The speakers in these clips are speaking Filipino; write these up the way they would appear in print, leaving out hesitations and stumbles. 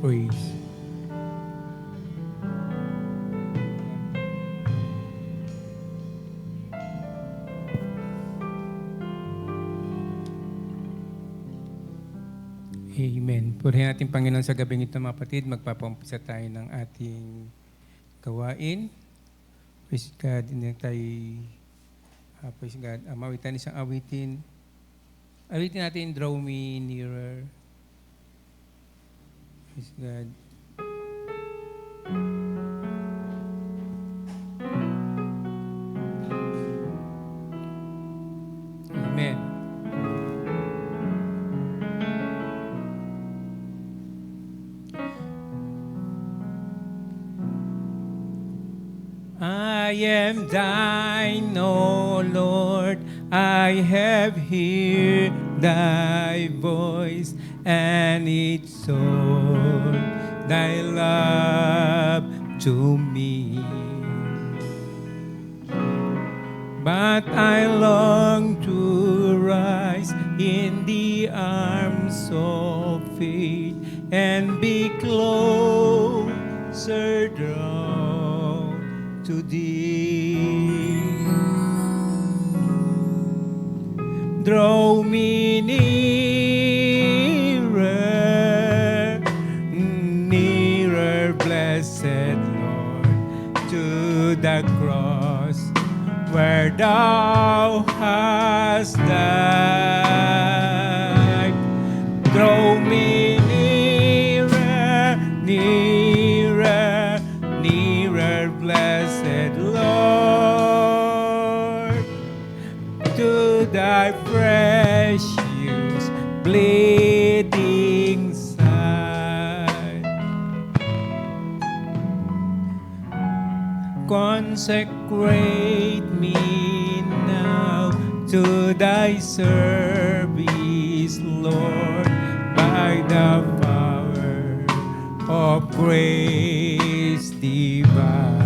praise. Amen. Purihin natin Panginoon sa gabing ito mga kapatid. Magpapaumpisa tayo ng ating gawain. Praise God. Hindi tayo, praise God. Mawitan isang awitin. Awitin natin, Draw Me Nearer. Praise God. Amen. I am thine, O Lord, I have heard thy voice, and it told thy love to me. But I long to rise in the arms of faith and be closer drawn to thee. Draw me nearer, nearer, blessed Lord, to the cross where thou hast died. Draw me nearer, nearer, nearer, blessed Lord, to thy precious bleeding side. Consecrate me now to thy service, Lord, by the power of grace divine.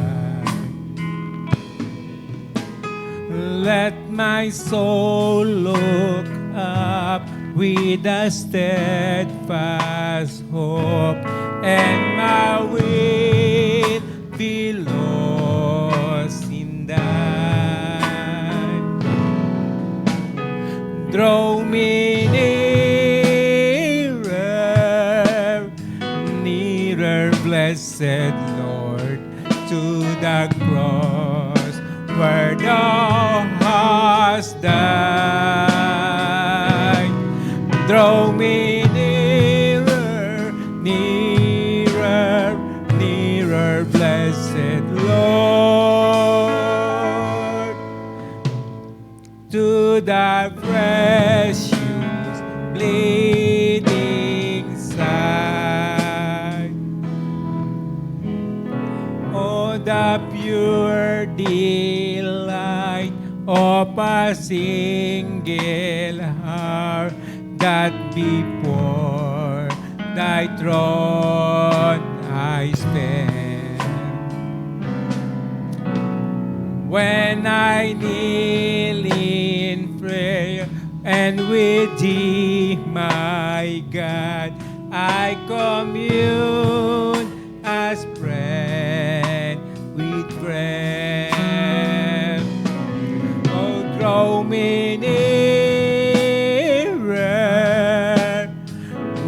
Let my soul look up with a steadfast hope, and my will be lost in thine. Draw me nearer, nearer, blessed Lord, to the cross where thou hast died. Draw me nearer, nearer, nearer, blessed Lord, to thy precious bleeding side. Oh, the pure delight of a single hour that before thy throne I stand. When I kneel in prayer and with thee, my God, I commune as friend with friend. Oh, draw me nearer,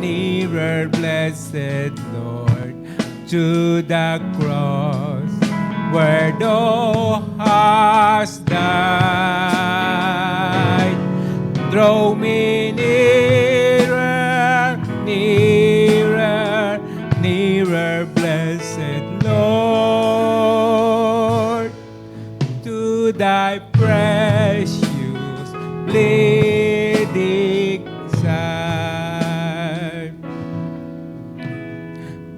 nearer, blessed Lord, to the cross where thou hast died. Draw me nearer, nearer, nearer, blessed Lord, to thy precious bleeding side.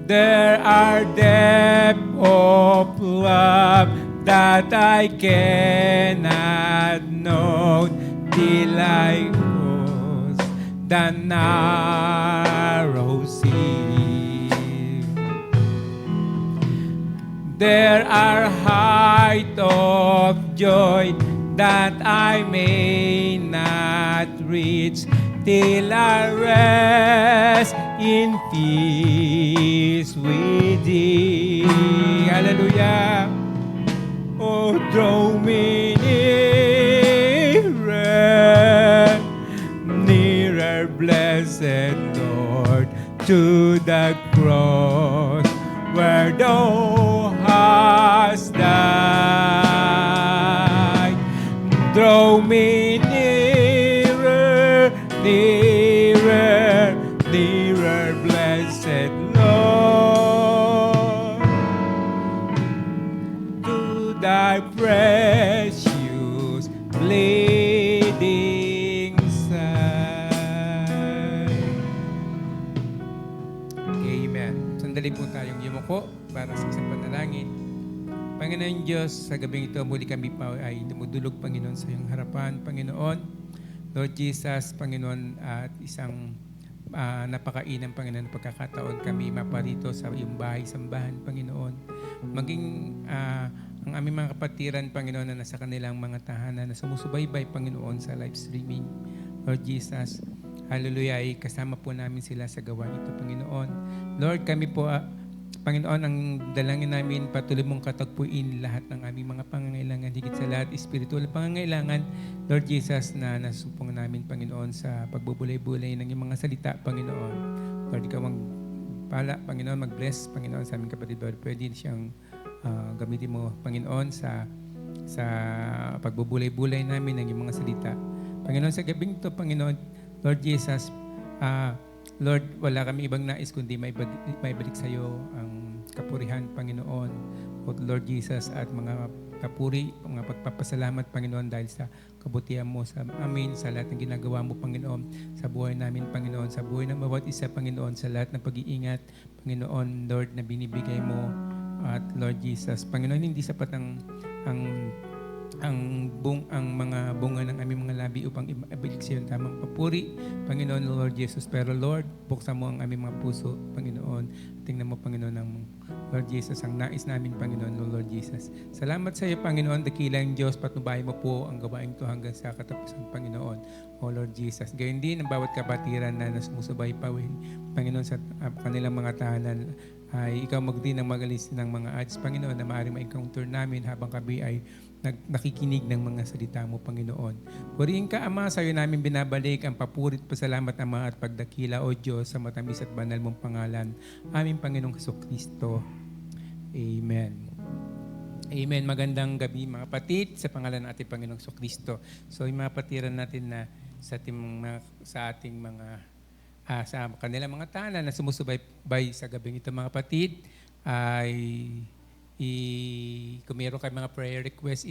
There are depths of love that I cannot know till I cross the narrow sea. There are heights of joy that I may not reach till I rest in peace with thee. Hallelujah. Oh, draw me nearer, nearer, blessed Lord, to the cross where thou hast died. Draw me nearer, nearer, nearer, blessed Lord, to thy precious bleeding side. Amen. Sandali po tayong yumuko para sa isang panalangin. Panginoon Diyos, sa gabing ito muli kami pa ay dumudulog, Panginoon, sa iyong harapan, Panginoon. Lord Jesus, Panginoon, at isang napakainang, Panginoon, pagkakataon kami maparito sa iyong bahay, sambahan, Panginoon. Maging ang aming mga kapatiran, Panginoon, na nasa kanilang mga tahanan na sumusubaybay, Panginoon, sa live streaming. Lord Jesus, hallelujah, ay kasama po namin sila sa gawain ito, Panginoon. Lord, kami po, Panginoon, ang dalangin namin, patuloy mong katagpuin lahat ng aming mga pangangailangan, higit sa lahat, spiritual pangangailangan, Lord Jesus, na nasupong namin, Panginoon, sa pagbubulay-bulay ng iyong mga salita, Panginoon. Lord, ikaw ang pala, Panginoon, mag-bless, Panginoon, sa aming kapatid, Lord, pwede siyang gamitin mo, Panginoon, sa pagbubulay-bulay namin ng iyong mga salita. Panginoon, sa gabing ito, Panginoon, Lord Jesus, Lord, wala kami ibang nais kundi maibalik sa iyo ang kapurihan, Panginoon. O Lord Jesus, at mga kapuri, mga pagpapasalamat, Panginoon, dahil sa kabutihan mo sa amin, sa lahat ng ginagawa mo, Panginoon, sa buhay namin, Panginoon, sa buhay ng bawat isa, Panginoon, sa lahat ng pag-iingat, Panginoon, Lord, na binibigay mo. At Lord Jesus, Panginoon, hindi sapat ang mga bunga ng aming mga labi upang ibalik sa iyo ang tamang papuri, Panginoon, Lord Jesus. Pero Lord, buksan mo ang aming mga puso, Panginoon. Tingnan mo, Panginoon, ang Lord Jesus, ang nais namin, Panginoon, Lord Jesus. Salamat sa iyo, Panginoon, dakilang Diyos, patnubayan mo po ang gawain ito hanggang sa katapusan, Panginoon, O Lord Jesus. Gayon din ang bawat kabatiran na sumusubay pa, Panginoon, sa kanilang mga tahanan, ay ikaw magdin ang magalis ng mga ads, Panginoon, na maaaring ma-encounter namin habang kami ay nakikinig ng mga salita mo, Panginoon. Purihin ka, Ama, sa iyo namin binabalik ang papurit, pasalamat, Ama, at pagdakila, O Diyos, sa matamis at banal mong pangalan, aming Panginoong Jesucristo. Amen. Amen. Magandang gabi, mga kapatid, sa pangalan ng ating Panginoong Jesucristo. So, yung mga patiran natin na sa ating mga sa kanilang mga tahanan na sumusubaybay sa gabing ito, mga kapatid, ay kung meron kayo mga prayer request,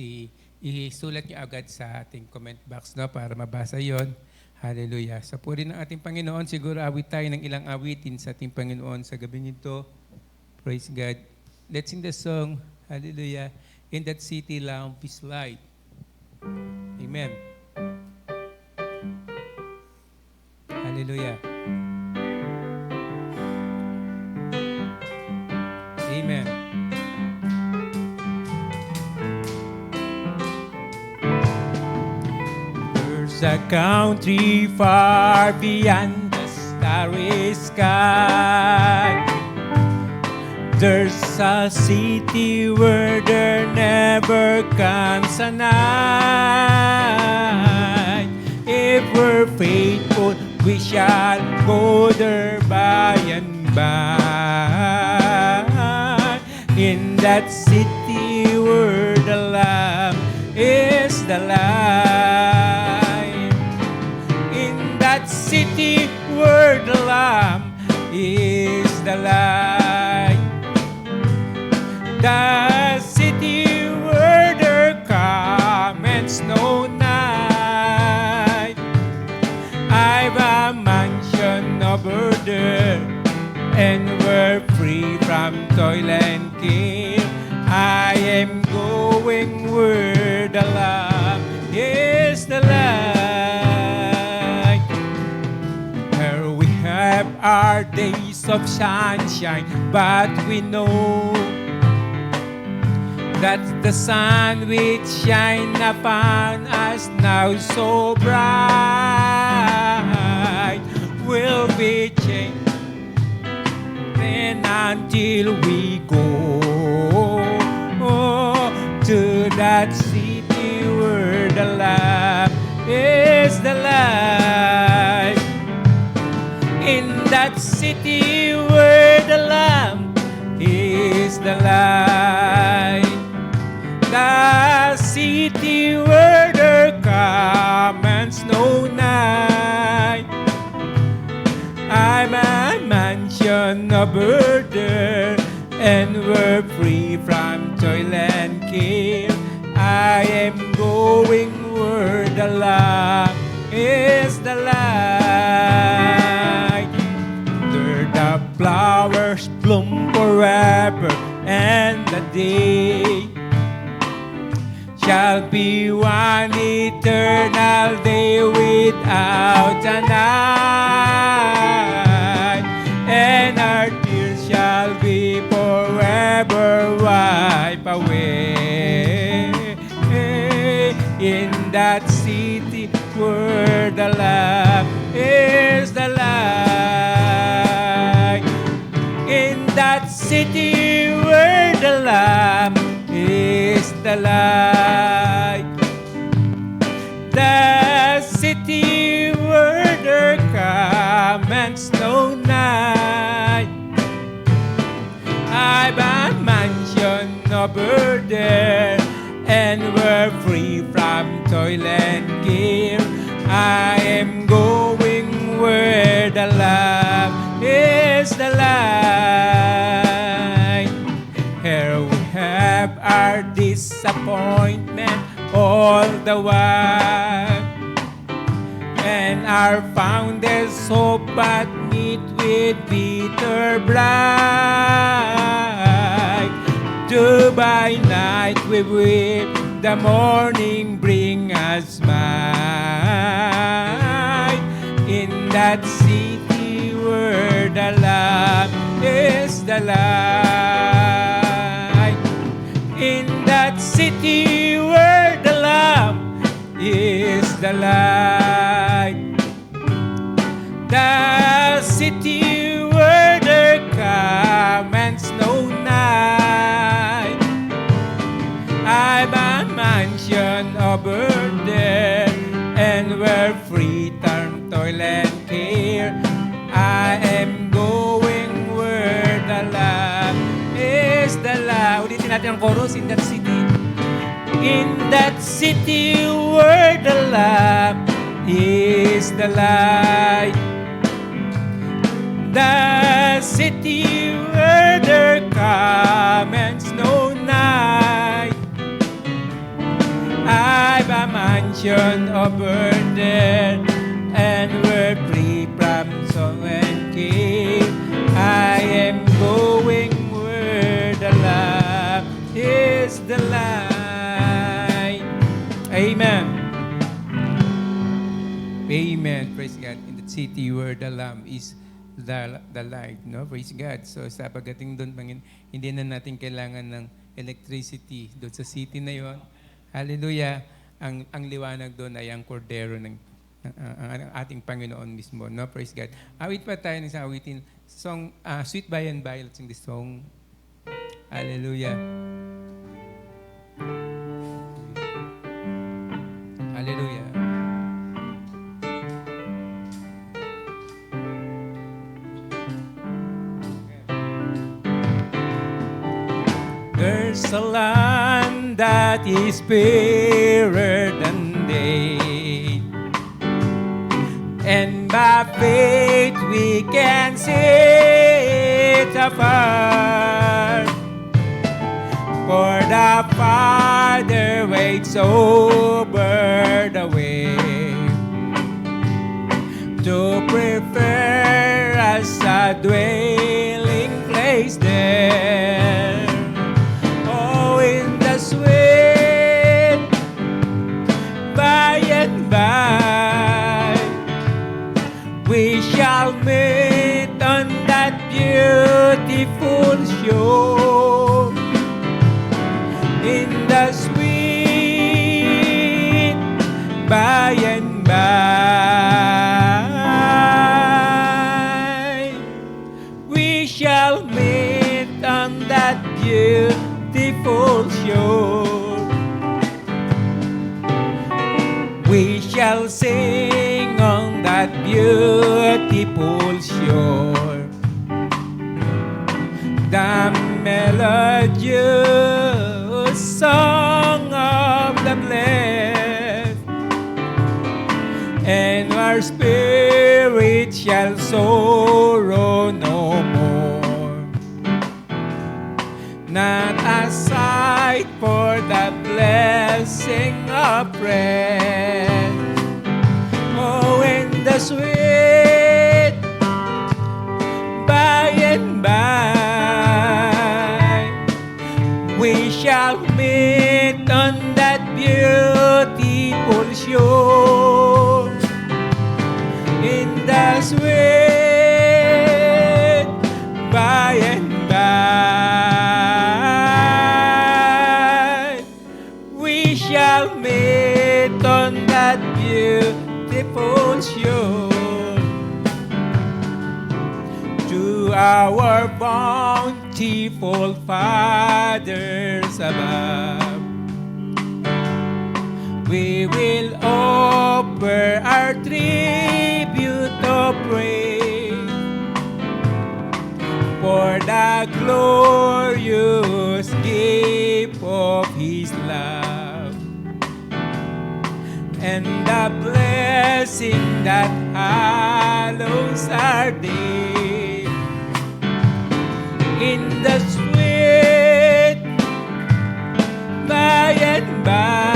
isulat niyo agad sa ating comment box, no, para mabasa yon. Hallelujah. Sa puri ng ating Panginoon, siguro awit tayo ng ilang awitin sa ating Panginoon sa gabi nito. Praise God. Let's sing the song, hallelujah. In that city lamp is light. Amen. Hallelujah. Amen. There's a country far beyond the starry sky. There's a city where there never comes a night. If we're faithful, we shall go there by and by. In that city where the Lamb is the light. In that city where the Lamb is the light. The city where there comes no night. I've a mansion over there, and we're free from toil and care. I am going where the Lamb is the light. Here we have our days of sunshine, but we know that the sun which shine upon us now so bright will be changed. And until we go to that city where the Lamb is the light. In that city where the Lamb is the light. The city where there comes no night. I'm a mansion of burden, and we're free from toil and care. I am going where the Lamb is the light. There the flowers bloom forever, and the day shall be one eternal day without a night, and our tears shall be forever wiped away. In that city where the Lamb is the light. In that city where the Lamb is the light. The city where there comes no night. I've a mansion of burden, and we're free from toil and care. I am going where the Lamb is the light. Here we have our disappointment all the while, and our founder's hope but meet with bitter bright. To by night we weep, the morning bring us might. In that city where the Lamb is the light. In that city where the Lamb is the light. The city where there comes no night. I'm a mansion of burden, and we're free from toil and care. I am going where the Lamb is the light. Ulitin natin ang chorus. In that city. In that city where the Lamb is the light. The city where there comes no night. I've a mansion of burden, and we're free from sorrow and care. I am going where the Lamb is the light. Amen. Amen. Praise God. In the city where the Lamb is the light, no? Praise God. So sa pagdating doon, hindi na natin kailangan ng electricity doon sa city na yon. Hallelujah. Ang liwanag doon ay ang kordero ng ating Panginoon mismo, no? Praise God. Awit pa tayo ng isang awitin. Song, Sweet by and by. Let's sing this song. Hallelujah. Hallelujah. There's a land that is fairer than day, and by faith we can see it afar. For the Father waits over the way to prepare us a dwelling place there. In the sweet by and by we shall meet on that beautiful shore. In the sweet by and by beautiful shore. We shall sing on that beautiful shore the melodious song of the blessed, and our spirit shall sorrow no more. Not a sight for the blessing of rest. Oh, in the sweet by and by, we shall meet on that beautiful shore. In the sweet by and by, we shall meet on that beautiful shore. To our bountiful fathers above, we will offer our tribute of praise for the glorious gift of His love and the blessing that hallows our day. In the sweet by and by,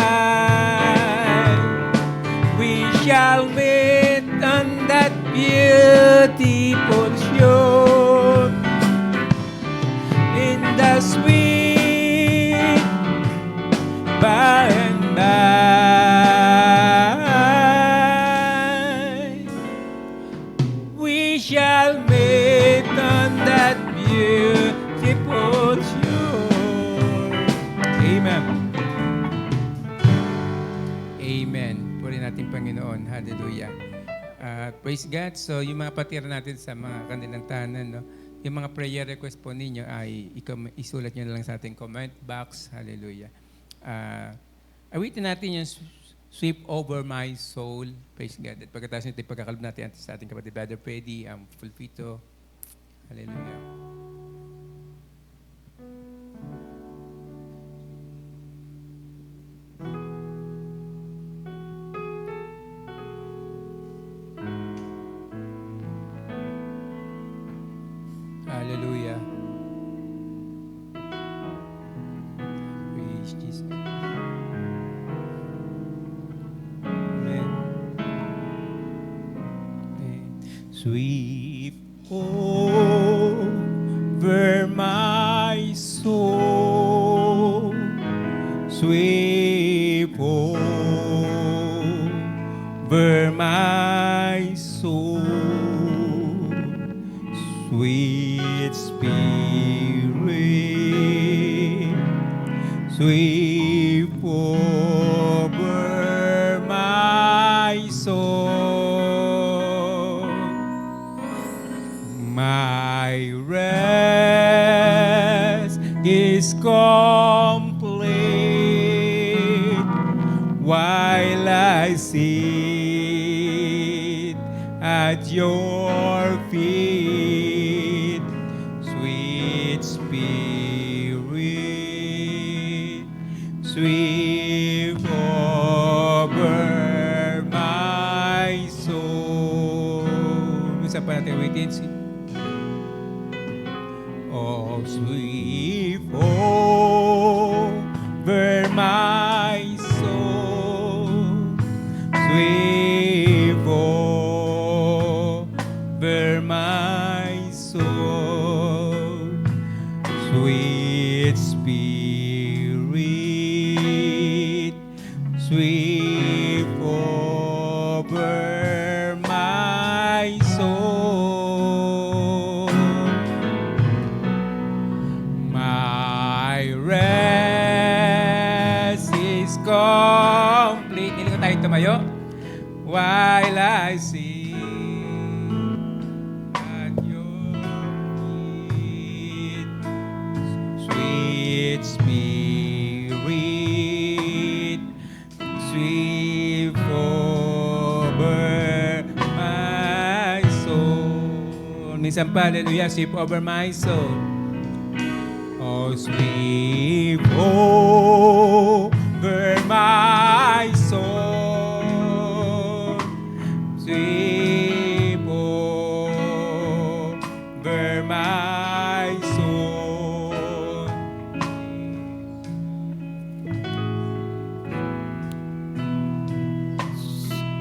we shall meet on that beautiful shore. In the sweet by and by, we shall meet on that beautiful shore. Amen. Amen. Puri natin Panginoon. Hallelujah. Praise God. So, yung mga patira natin sa mga kanilang tahanan, no? Yung mga prayer request po ninyo ay isulat nyo na lang sa ating comment box. Hallelujah. Awitin natin yung sweep over my soul. Praise God. At pagkatapos nito, pagkakalab natin sa ating kapatid, Brother Freddy, Fulfito. Hallelujah. Hallelujah. Praise Jesus. Amen. Sweep over my soul, sweep over my soul, sweet Spirit, sweep over my soul. My rest is complete while I sit at your feet, sweet Spirit, sweep over my soul. Isa pa natin ulitin. Oh, sweep over my soul, sweep over my soul, sweet Spirit, sweep over my soul. My rest is complete. Hindi ko tayo tumayo. While I sit at your feet, sweet Minsan pa, hallelujah, sweep over my soul. Oh, sweep over my soul. Sweep over my soul.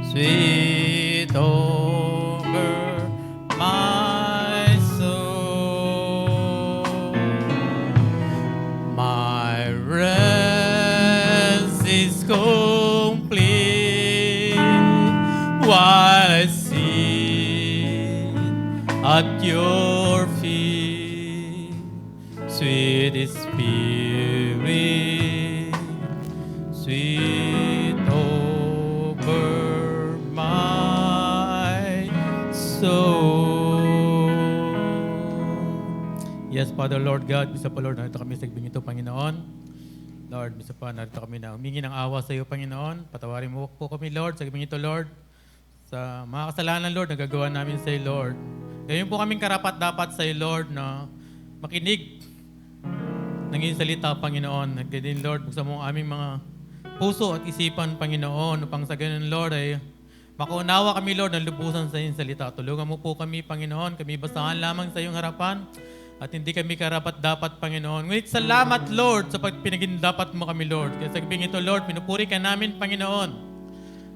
Sweet over my soul, my rest is complete while I sit at your feet, sweet Spirit, sweet over my soul. Yes, Father, Lord God, bisa pa Lord, narito kami sa gabi ito, Panginoon. Lord, bisa pa, narito kami na humingi ng awa sa iyo, Panginoon. Patawarin mo po kami, Lord, sa gabi ito, Lord. Sa mga kasalanan, Lord, nagagawa namin sa iyo, Lord. Ngayon po kaming karapat-dapat sa iyo, Lord, na makinig ng iyong salita, Panginoon. At din, Lord, buksan mo ang aming mga puso at isipan, Panginoon, upang sa ganun, Lord, ay makaunawa kami, Lord, ng lubusan sa iyong salita. Tulungan mo po kami, Panginoon, kami basahan lamang sa iyong harapan at hindi kami karapat-dapat, Panginoon. Ngunit salamat, Lord, sa pagpinagindapat mo kami, Lord. Kaya sa gabing ito, Lord, pinupuri ka namin, Panginoon.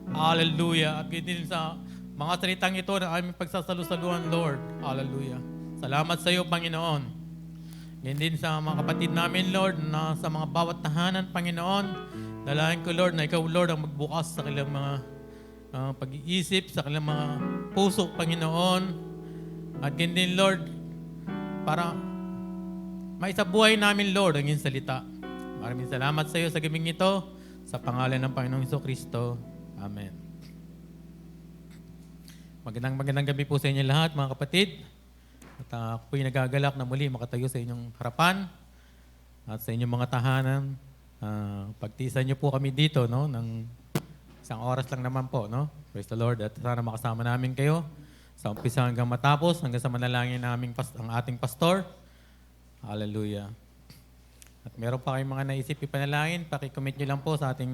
Hallelujah. At din sa mga salitang ito na aming pagsasalusaluhan, Lord. Hallelujah. Salamat sa iyo, Panginoon. Yan din sa mga kapatid namin, Lord, na sa mga bawat tahanan, Panginoon. Dalahin ko, Lord, na ikaw, Lord, ang magbukas sa kanilang mga pag-iisip, sa kanilang mga puso, Panginoon. At yan din, Lord, para maisabuhay namin, Lord, ang iyong salita. Maraming salamat sa iyo sa gabing ito, sa pangalan ng Panginoong Jesucristo. Amen. Magandang gabi po sa inyo lahat, mga kapatid. At ako po'y nagagalak na muli makatayo sa inyong harapan at sa inyong mga tahanan. Pagtiisan niyo po kami dito, no, ng isang oras lang naman po, no? Praise the Lord. At sana makasama namin kayo sa umpisa hanggang matapos, hanggang sa manalangin namin ang ating pastor. Hallelujah. At meron pa kayong mga naisip ipanalangin, pakicommit niyo lang po sa ating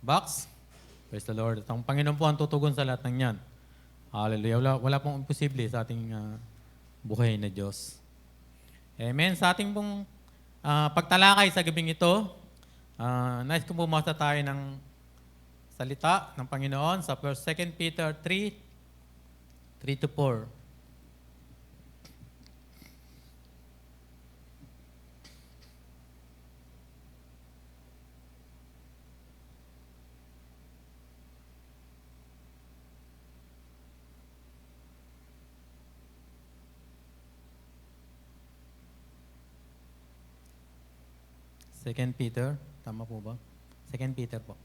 box. Praise the Lord. At ang Panginoon po ang tutugon sa lahat ng yan. Hallelujah. Wala pong imposible sa ating buhay na Diyos. Amen. Sa ating pong pagtalakay sa gabing ito, nais kong bumasa tayo ng salita ng Panginoon sa 2 Peter 3:3-4. Second Peter, tama po ba? Second Peter po.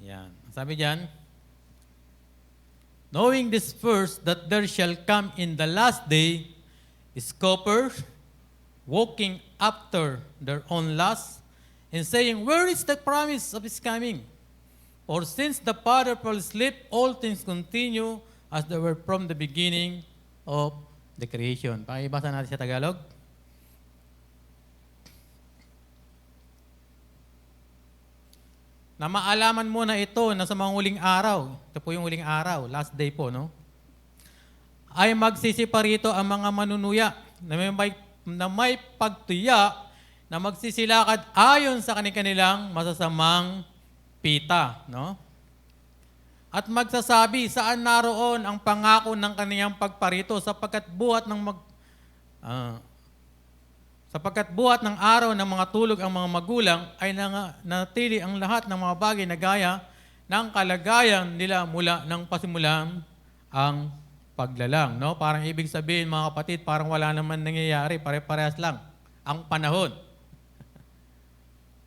Yan. Sabi diyan, knowing this first, that there shall come in the last day scoffers, walking after their own lusts, and saying, where is the promise of his coming? For since the Father fell asleep, all things continue as they were from the beginning of the creation. Pakibasa natin sa Tagalog. Na maalaman mo na ito na sa mga huling araw, ito po yung huling araw, last day po, no? Ay magsisiparito ang mga manunuya na may pagtuya na magsisilakad ayon sa kanilang masasamang pita, no? At magsasabi, saan naroon ang pangako ng kaniyang pagparito sapagkat buhat ng araw ng mga tulog ang mga magulang ay natili ang lahat ng mga bagay na gaya ng kalagayan nila mula ng pasimulan ang paglalang. No? Parang ibig sabihin, mga kapatid, parang wala naman nangyayari, pare-parehas lang ang panahon.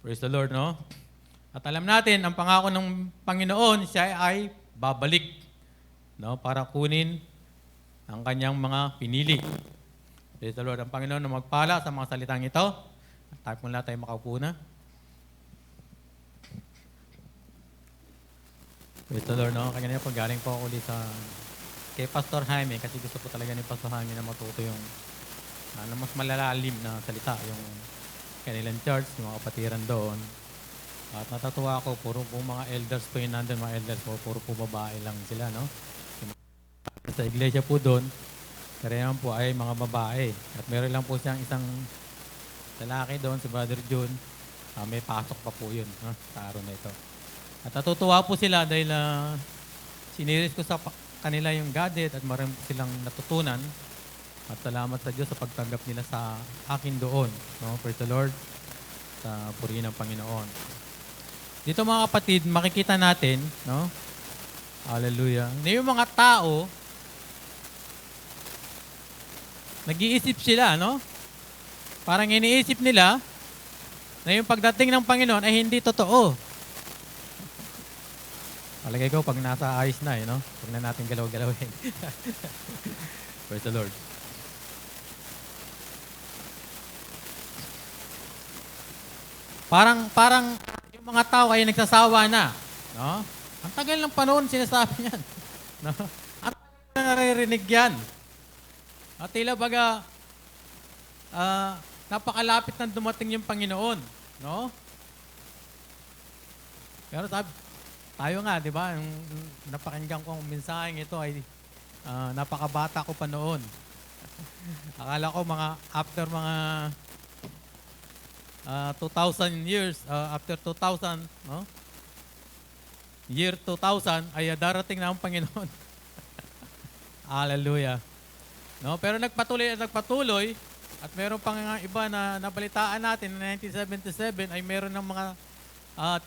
Praise the Lord, no? At alam natin, ang pangako ng Panginoon, siya ay babalik, no, para kunin ang kanyang mga pinili. Praise the Lord. Ang Panginoon na magpala sa mga salitang ito. Tayo muna tayo makaupo na. Praise the Lord, no? Kaya po galing po ako ulit sa kay Pastor Jaime kasi gusto po talaga ni Pastor Jaime na matuto yung mas malalalim na salita, yung kanilang church, yung mga kapatiran doon. At natatuwa ako, puro po mga elders po yun nandun, mga elders po, puro po babae lang sila, no? Sa iglesia po doon, karamihan po ay mga babae. At meron lang po siyang isang lalaki doon, si Brother June. May pasok pa po yun, no? Sa araw na ito. At natutuwa po sila dahil siniris ko sa kanila yung gadget at marami silang natutunan. At salamat sa Diyos sa pagtanggap nila sa akin doon. No? Praise the Lord. Sa purihin ng Panginoon. Dito mga kapatid, makikita natin, no? Hallelujah. Na yung mga tao, nag-iisip sila, no? Parang iniisip nila na yung pagdating ng Panginoon ay hindi totoo. Palagay ko, pag nasa ayos na, no? Huwag na natin galaw-galawin. Praise the Lord. Parang yung mga tao ay nagsasawa na, no? Ang tagal ng panahon sinasabi niyan, no? Ang tagal na naririnig yan. At tila baga, napakalapit na dumating yung Panginoon, no? Pero tayo nga, di ba? Yung napakinggan ko ang mensaheng ito ay napakabata ko pa noon. Akala ko after mga 2,000 years, after 2,000, no? Year 2000 ay darating na ang Panginoon. Hallelujah. No? Pero nagpatuloy at meron pang iba na nabalitaan natin na 1977 ay meron ng mga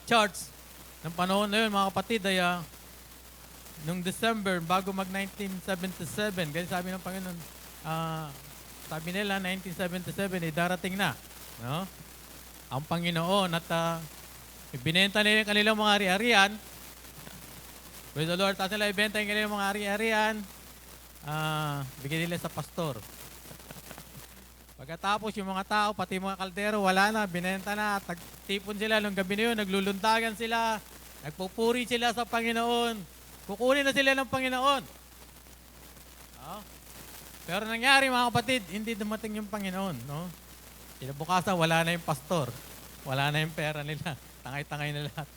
charts ng panahon na yun, mga kapatid, ay nung December, bago mag-1977, kasi sabi ng Panginoon, sabi nila, 1977, ay darating na, no? Ang Panginoon, at ibinenta nila yung kanilang mga ari-arian. Praise the Lord, tapos nila ibenta yung kanilang mga ari-arian, bigyan nila sa pastor. Pagkatapos yung mga tao, pati mga kaldero, wala na, binenta na, at nagtipon sila nung gabi na yun, naglulundagan sila, nagpupuri sila sa Panginoon, kukunin na sila ng Panginoon. No? Pero nangyari mga kapatid, hindi dumating yung Panginoon. No? Kinabukasan, wala na yung pastor, wala na yung pera nila, tangay-tangay na lahat.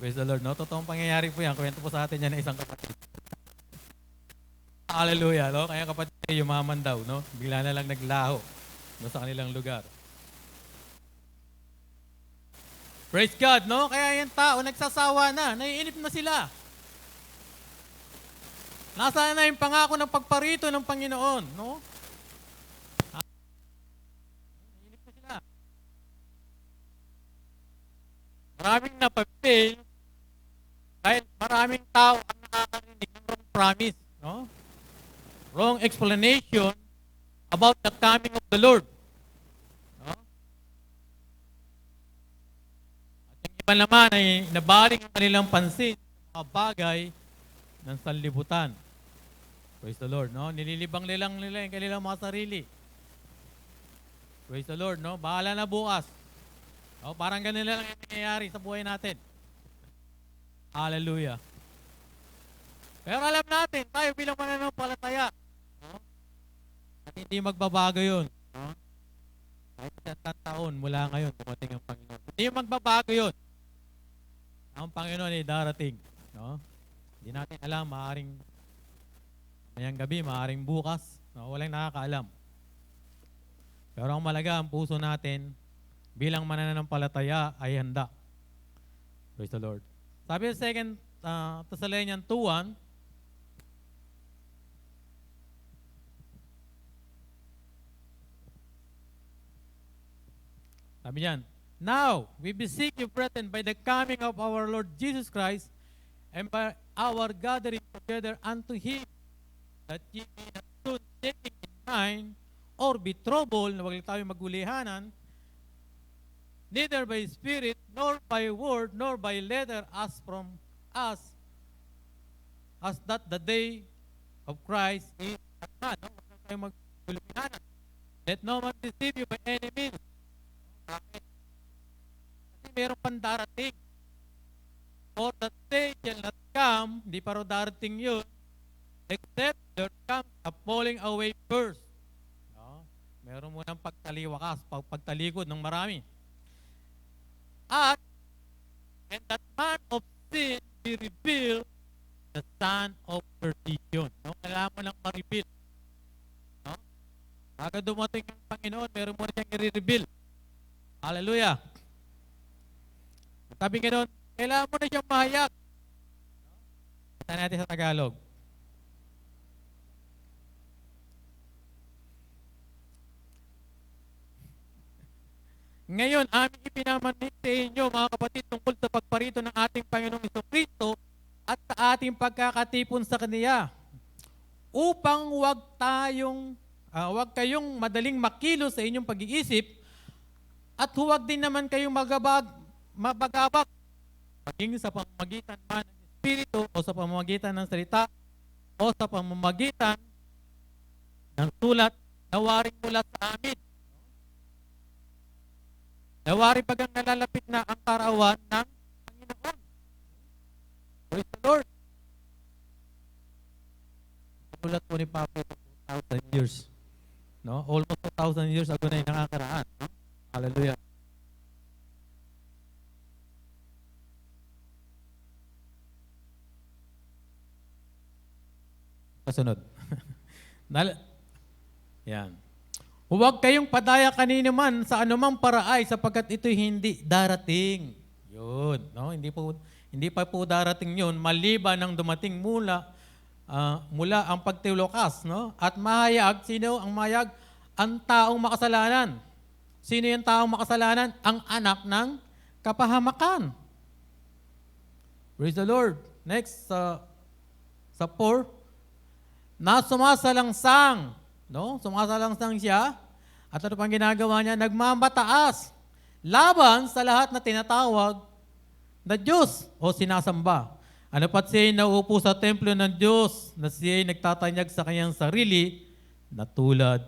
Praise the Lord. No? Totoong pangyayari po yan, kwento po sa atin yan ng isang kapatid. Hallelujah, no? Kaya kapatid, yumaman daw, no? Bigla na lang naglaho no, sa kanilang lugar. Praise God, no? Kaya yung tao nagsasawa na, naiinip na sila. Nasaan na yung pangako ng pagparito ng Panginoon, no? Naiinip na sila. Maraming napapail dahil maraming tao ang nakakarinig ng wrong promise, no? Wrong explanation about the coming of the Lord. No? At yung iba naman ay nabaling ang kanilang pansin sa mga bagay ng sanlibutan. Praise the Lord. No? Nililibang nilang nila yung kanilang mga sarili. Praise the Lord. No? Bahala na bukas. No? Parang ganun lang yung nangyayari sa buhay natin. Hallelujah. Pero alam natin, tayo bilang mananampalataya, at hindi magbabago yun. No? Kahit sa taon mula ngayon, dumating ang Panginoon. Hindi magbabago yun. Ang Panginoon ay darating. No? Hindi natin alam, maaaring mayang gabi, maaaring bukas. No? Walang nakakaalam. Pero ang malaga, ang puso natin, bilang mananampalataya, ay handa. Praise the Lord. Sabi sa 2 Thessalonians 2:1, sabi niyan, now, we beseech you, brethren, by the coming of our Lord Jesus Christ, and by our gathering together unto Him, that ye be not soon taken in mind, or be troubled, na wag tayo magulihanan, neither by spirit, nor by word, nor by letter, as from us, as that the day of Christ is at hand. No? Wag tayo magulihanan. Let no man deceive you by any means. Bakit? Kasi meron pang darating. For that day shall not come, hindi pa raw darating yun, except there comes a falling away first. No? Meron munang pagtaliwakas, pagtalikod ng marami. At, and that man of sin be revealed, the son of perdition. No? Kailangan mo lang ma-reveal. No? Bago dumating ang Panginoon, meron mo na siyang i-reveal. Hallelujah. Sabi nga doon, kailangan mo na siyang mahayag. Saan natin sa Tagalog? Ngayon, aming ipinamanig sa inyo, mga kapatid, tungkol sa pagparito ng ating Panginoong Jesucristo at sa ating pagkakatipon sa Kaniya, upang huwag kayong madaling makilos sa inyong pag-iisip at huwag din naman kayong mabagabag maging sa pamamagitan man ng Espiritu o sa pamamagitan ng salita o sa pamamagitan ng sulat na waring mula sa amin. Nawari bagang nalalapit na ang karawan ng Panginoon. Praise the Lord. Sulat po ni Papa 2,000 years. No? Almost 2,000 years ago na yung nakakaraan. No? Hallelujah. Kasunod. Yan. Huwag kayong padaya kanino man sa anumang paraay sapagkat ito'y hindi darating. Yun. No? Hindi pa po darating yun maliban ng dumating mula ang pagtilokas. No? At mahayag, sino ang mahayag? Ang taong makasalanan. Sino yung taong makasalanan? Ang anak ng kapahamakan. Praise the Lord. Next, sa 4, na sumasalangsang. No? Sumasalangsang siya. At ano pang ginagawa niya? Nagmamataas. Laban sa lahat na tinatawag na Diyos o sinasamba. Ano pat siya'y naupo sa templo ng Diyos na siya'y nagtatanyag sa kanyang sarili na tulad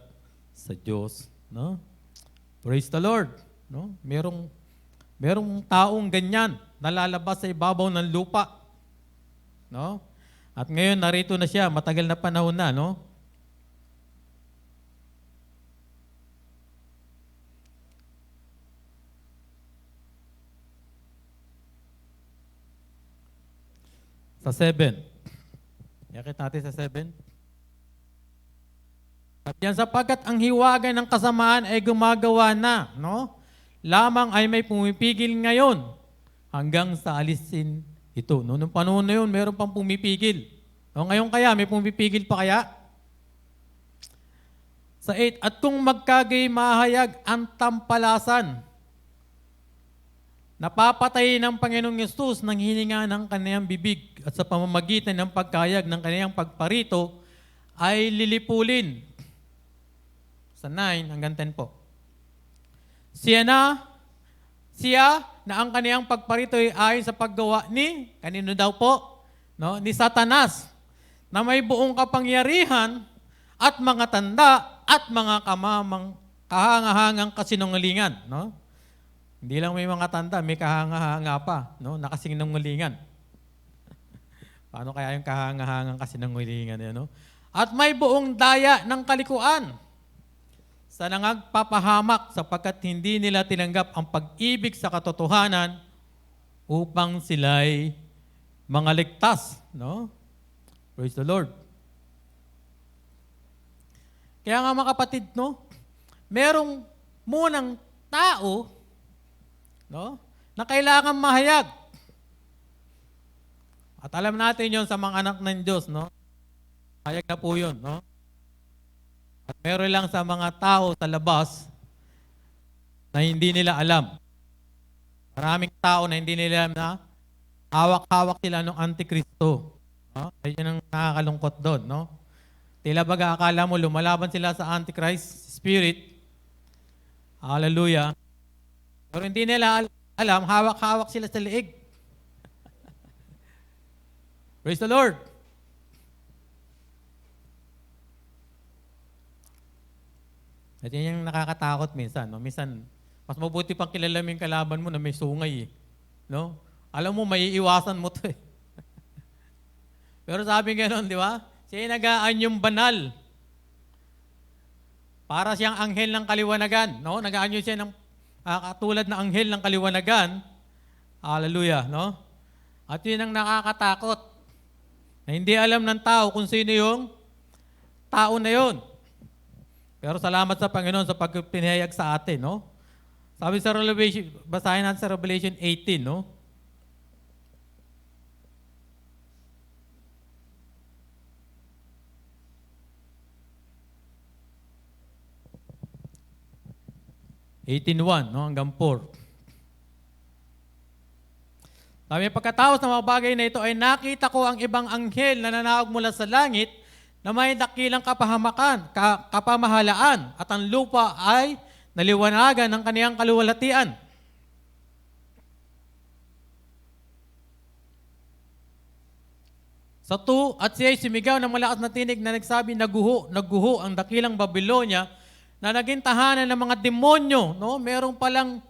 sa Diyos. No? Praise the Lord. No? Merong taong ganyan na lalabas sa ibabaw ng lupa. No? At ngayon narito na siya, matagal na panahon na, no? Sa 7. Yakit natin sa 7. At yan sapagkat ang hiwaga ng kasamaan ay gumagawa na, no? Lamang ay may pumipigil ngayon hanggang sa alisin ito. No? Noong panahon na yun, meron pang pumipigil. No? Ngayon kaya, may pumipigil pa kaya? Sa 8, at kung magkagay mahayag ang tampalasan, napapatay ng Panginoong Yesus ng hininga ng kaniyang bibig at sa pamamagitan ng pagkayag ng kaniyang pagparito ay lilipulin. Sa 9 hanggang 10 po. Siya na ang kaniyang pagparito ay ayon sa paggawa ni, kanino daw po? No? Ni Satanas, na may buong kapangyarihan at mga tanda at mga kahangahangang kasinungalingan. No? Hindi lang may mga tanda, may kahanga-hanga pa, no? Nakasinungalingan. Paano kaya yung kahanga-hangang kasinungalingan yan, no? At may buong daya ng kalikuan sa nangagpapahamak sapagkat hindi nila tinanggap ang pag-ibig sa katotohanan upang sila'y mga ligtas, no? Praise the Lord. Kaya nga mga kapatid, no? Merong munang tao, no? Na kailangan mahayag. At alam natin yon sa mga anak ng Diyos, no? Mahayag na po yun, no? At meron lang sa mga tao sa labas na hindi nila alam. Maraming tao na hindi nila alam na hawak-hawak sila ng Antikristo. No? Ayun ang nakakalungkot doon, no? Tila baga akala mo lumalaban sila sa Antichrist spirit. Hallelujah. Pero hindi nila alam, hawak-hawak sila sa liig. Praise the Lord. At yan yung nakakatakot minsan. No? Minsan, mas mabuti pang kilala mo yung kalaban mo na may sungay. No? Alam mo, maiiwasan mo to eh. Pero sabi gano'n, di ba? Siya ay nag-aanyong banal. Para siyang anghel ng kaliwanagan. No? Nag-aanyo siya ng katulad na anghel ng kaliwanagan. Hallelujah. No? At yun ang nakakatakot. Na hindi alam ng tao kung sino yung tao na yun. Pero salamat sa Panginoon sa pagpinahayag sa atin. No? Sabi sa Revelation, basahin natin sa Revelation 18, no? (18:1), no? Hanggang 4. Sabi, pagkatapos ng mga bagay na ito ay nakita ko ang ibang anghel na nanawag mula sa langit na may dakilang kapamahalaan at ang lupa ay naliwanagan ng kaniyang kaluwalhatian. Sa 2, at siya ay sumigaw ng malakas na tinig na nagsabi, naguho ang dakilang Babylonia na naging tahanan ng mga demonyo. No? Merong palang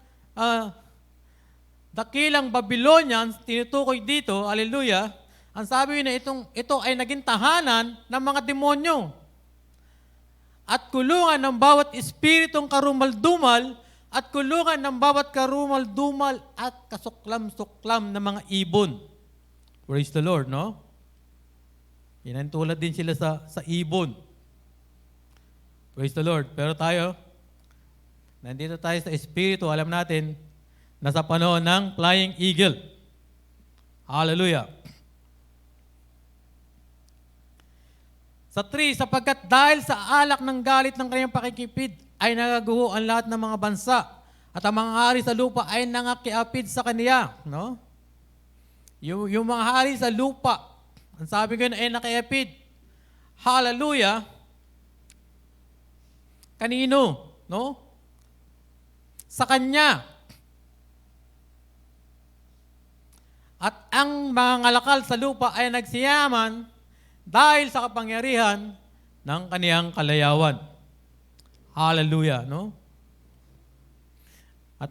dakilang Babylonia, tinutukoy dito, hallelujah. Ang sabi na ito ay naging tahanan ng mga demonyo. At kulungan ng bawat espiritong karumal-dumal at kulungan ng bawat karumal-dumal at kasuklam-suklam ng mga ibon. Praise the Lord, no? Inantulad din sila sa ibon. Praise the Lord. Pero tayo, nandito tayo sa espiritu, alam natin, nasa panahon ng flying eagle. Hallelujah. Sa 3, sapagkat dahil sa alak ng galit ng kanyang pakikipid, ay nagaguho ang lahat ng mga bansa at ang mga hari sa lupa ay nangakiapid sa kaniya. No? Yung mga hari sa lupa, ang sabi ko na ay nakiapid. Hallelujah. Kanino? No? Sa kanya. At ang mga ngalakal sa lupa ay nagsiyaman dahil sa kapangyarihan ng kaniyang kalayawan. Hallelujah, no? At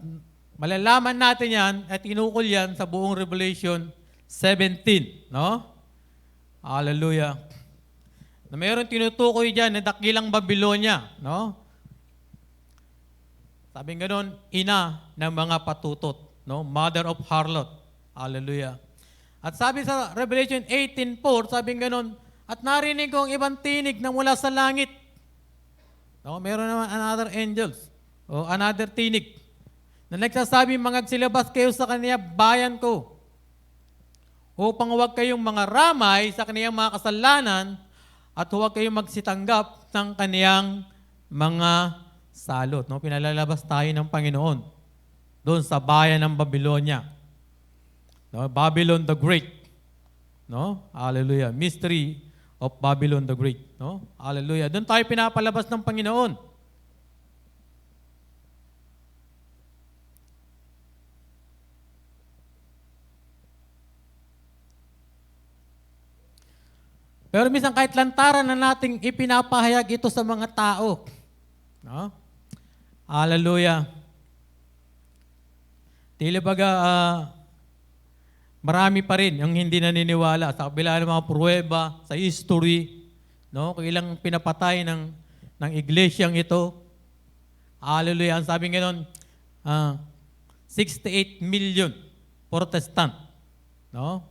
malalaman natin yan at inukol yan sa buong Revelation 17, no? Hallelujah. Na mayroon tinutukoy dyan na dakilang Babylonia, no? Sabing gano'n, ina ng mga patutot, no? Mother of harlot. Hallelujah. At sabi sa Revelation 18:4, sabing gano'n, at narinig ko ang ibang tinig na mula sa langit. No, meron naman another angels o another tinig na nagsasabi, magsilabas kayo sa kaniya bayan ko upang huwag kayong mga ramay sa kaniyang mga kasalanan at huwag kayong magsitanggap ng kaniyang mga salot. No, pinalalabas tayo ng Panginoon doon sa bayan ng Babylonia. No, Babylon the Great. No? Hallelujah. Mystery of Babylon the Great. No? Hallelujah. Doon tayo pinapalabas ng Panginoon. Pero minsan kahit lantaran na nating ipinapahayag ito sa mga tao. No? Hallelujah. Tila baga, marami pa rin yung hindi naniniwala sa kabila ng mga pruweba, sa history, no? Kung ilang pinapatay ng iglesyang ito. Hallelujah. Ang sabi ngayon, 68 million Protestant. No?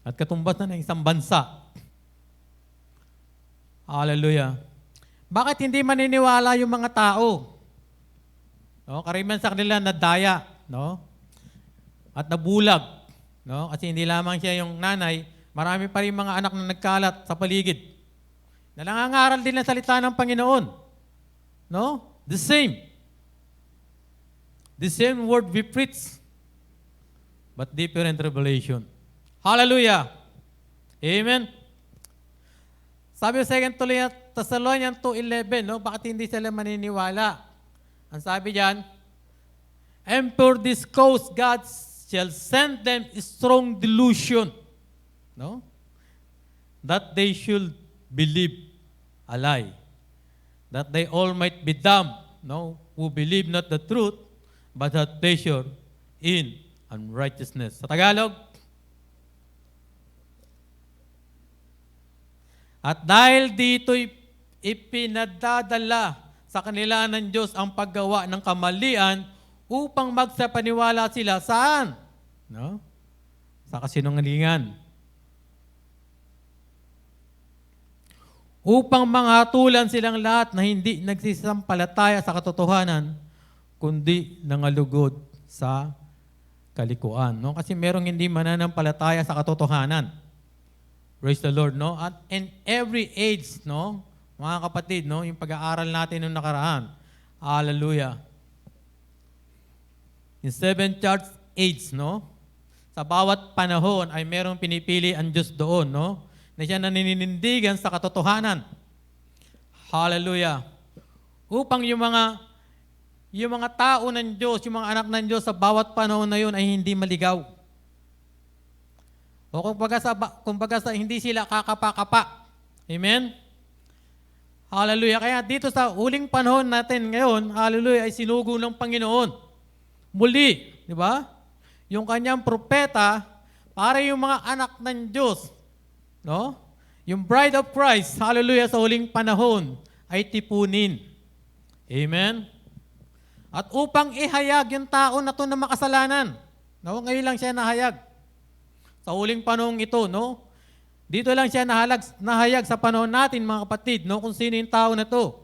At katumbas na ng isang bansa. Hallelujah. Bakit hindi maniniwala yung mga tao? No? Karamihan sa kanila nadaya, no? At nabulag, no? Kasi hindi lamang siya yung nanay, marami pa rin mga anak na nagkalat sa paligid. Na nangangaral din ng salita ng Panginoon. No? The same. The same word we preach, but different revelation. Hallelujah. Amen. Sabi sa 2 Thessalonians 2:11, no? Bakit hindi sila maniniwala? Ang sabi diyan, and for this cause God shall send them strong delusion, no? That they should believe a lie, that they all might be dumb, no? Who believe not the truth, but have pleasure in unrighteousness. Sa Tagalog, at dahil dito'y ipinadadala sa kanila ng Diyos ang paggawa ng kamalian upang magsapaniwala sila saan? No? Sa kasinungalingan. Upang manghatulan silang lahat na hindi nagsisampalataya sa katotohanan, kundi nangalugod sa kalikuan. No? Kasi merong hindi mananampalataya sa katotohanan. Praise the Lord, no? At in every age, no? Mga kapatid, no? Yung pag-aaral natin nung nakaraan. Hallelujah. In 7 church age, no? Sa bawat panahon ay merong pinipili ang Diyos doon, no? Na siya naninindigan sa katotohanan. Hallelujah. Upang yung mga tao ng Diyos, yung mga anak ng Diyos sa bawat panahon na yun ay hindi maligaw. O kumbaga sa hindi sila kakapa-kapa. Amen? Hallelujah. Kaya dito sa huling panahon natin ngayon, hallelujah, ay sinugo ng Panginoon. Muli, di ba? Yung kanyang propeta, para yung mga anak ng Diyos, no? Yung bride of Christ, hallelujah, sa huling panahon, ay tipunin. Amen? At upang ihayag yung tao na to na makasalanan. No? Ngayon lang siya nahayag. Sa huling panahon ito, no? Dito lang siya nahayag sa panahon natin, mga kapatid, no? Kung sino yung tao na to.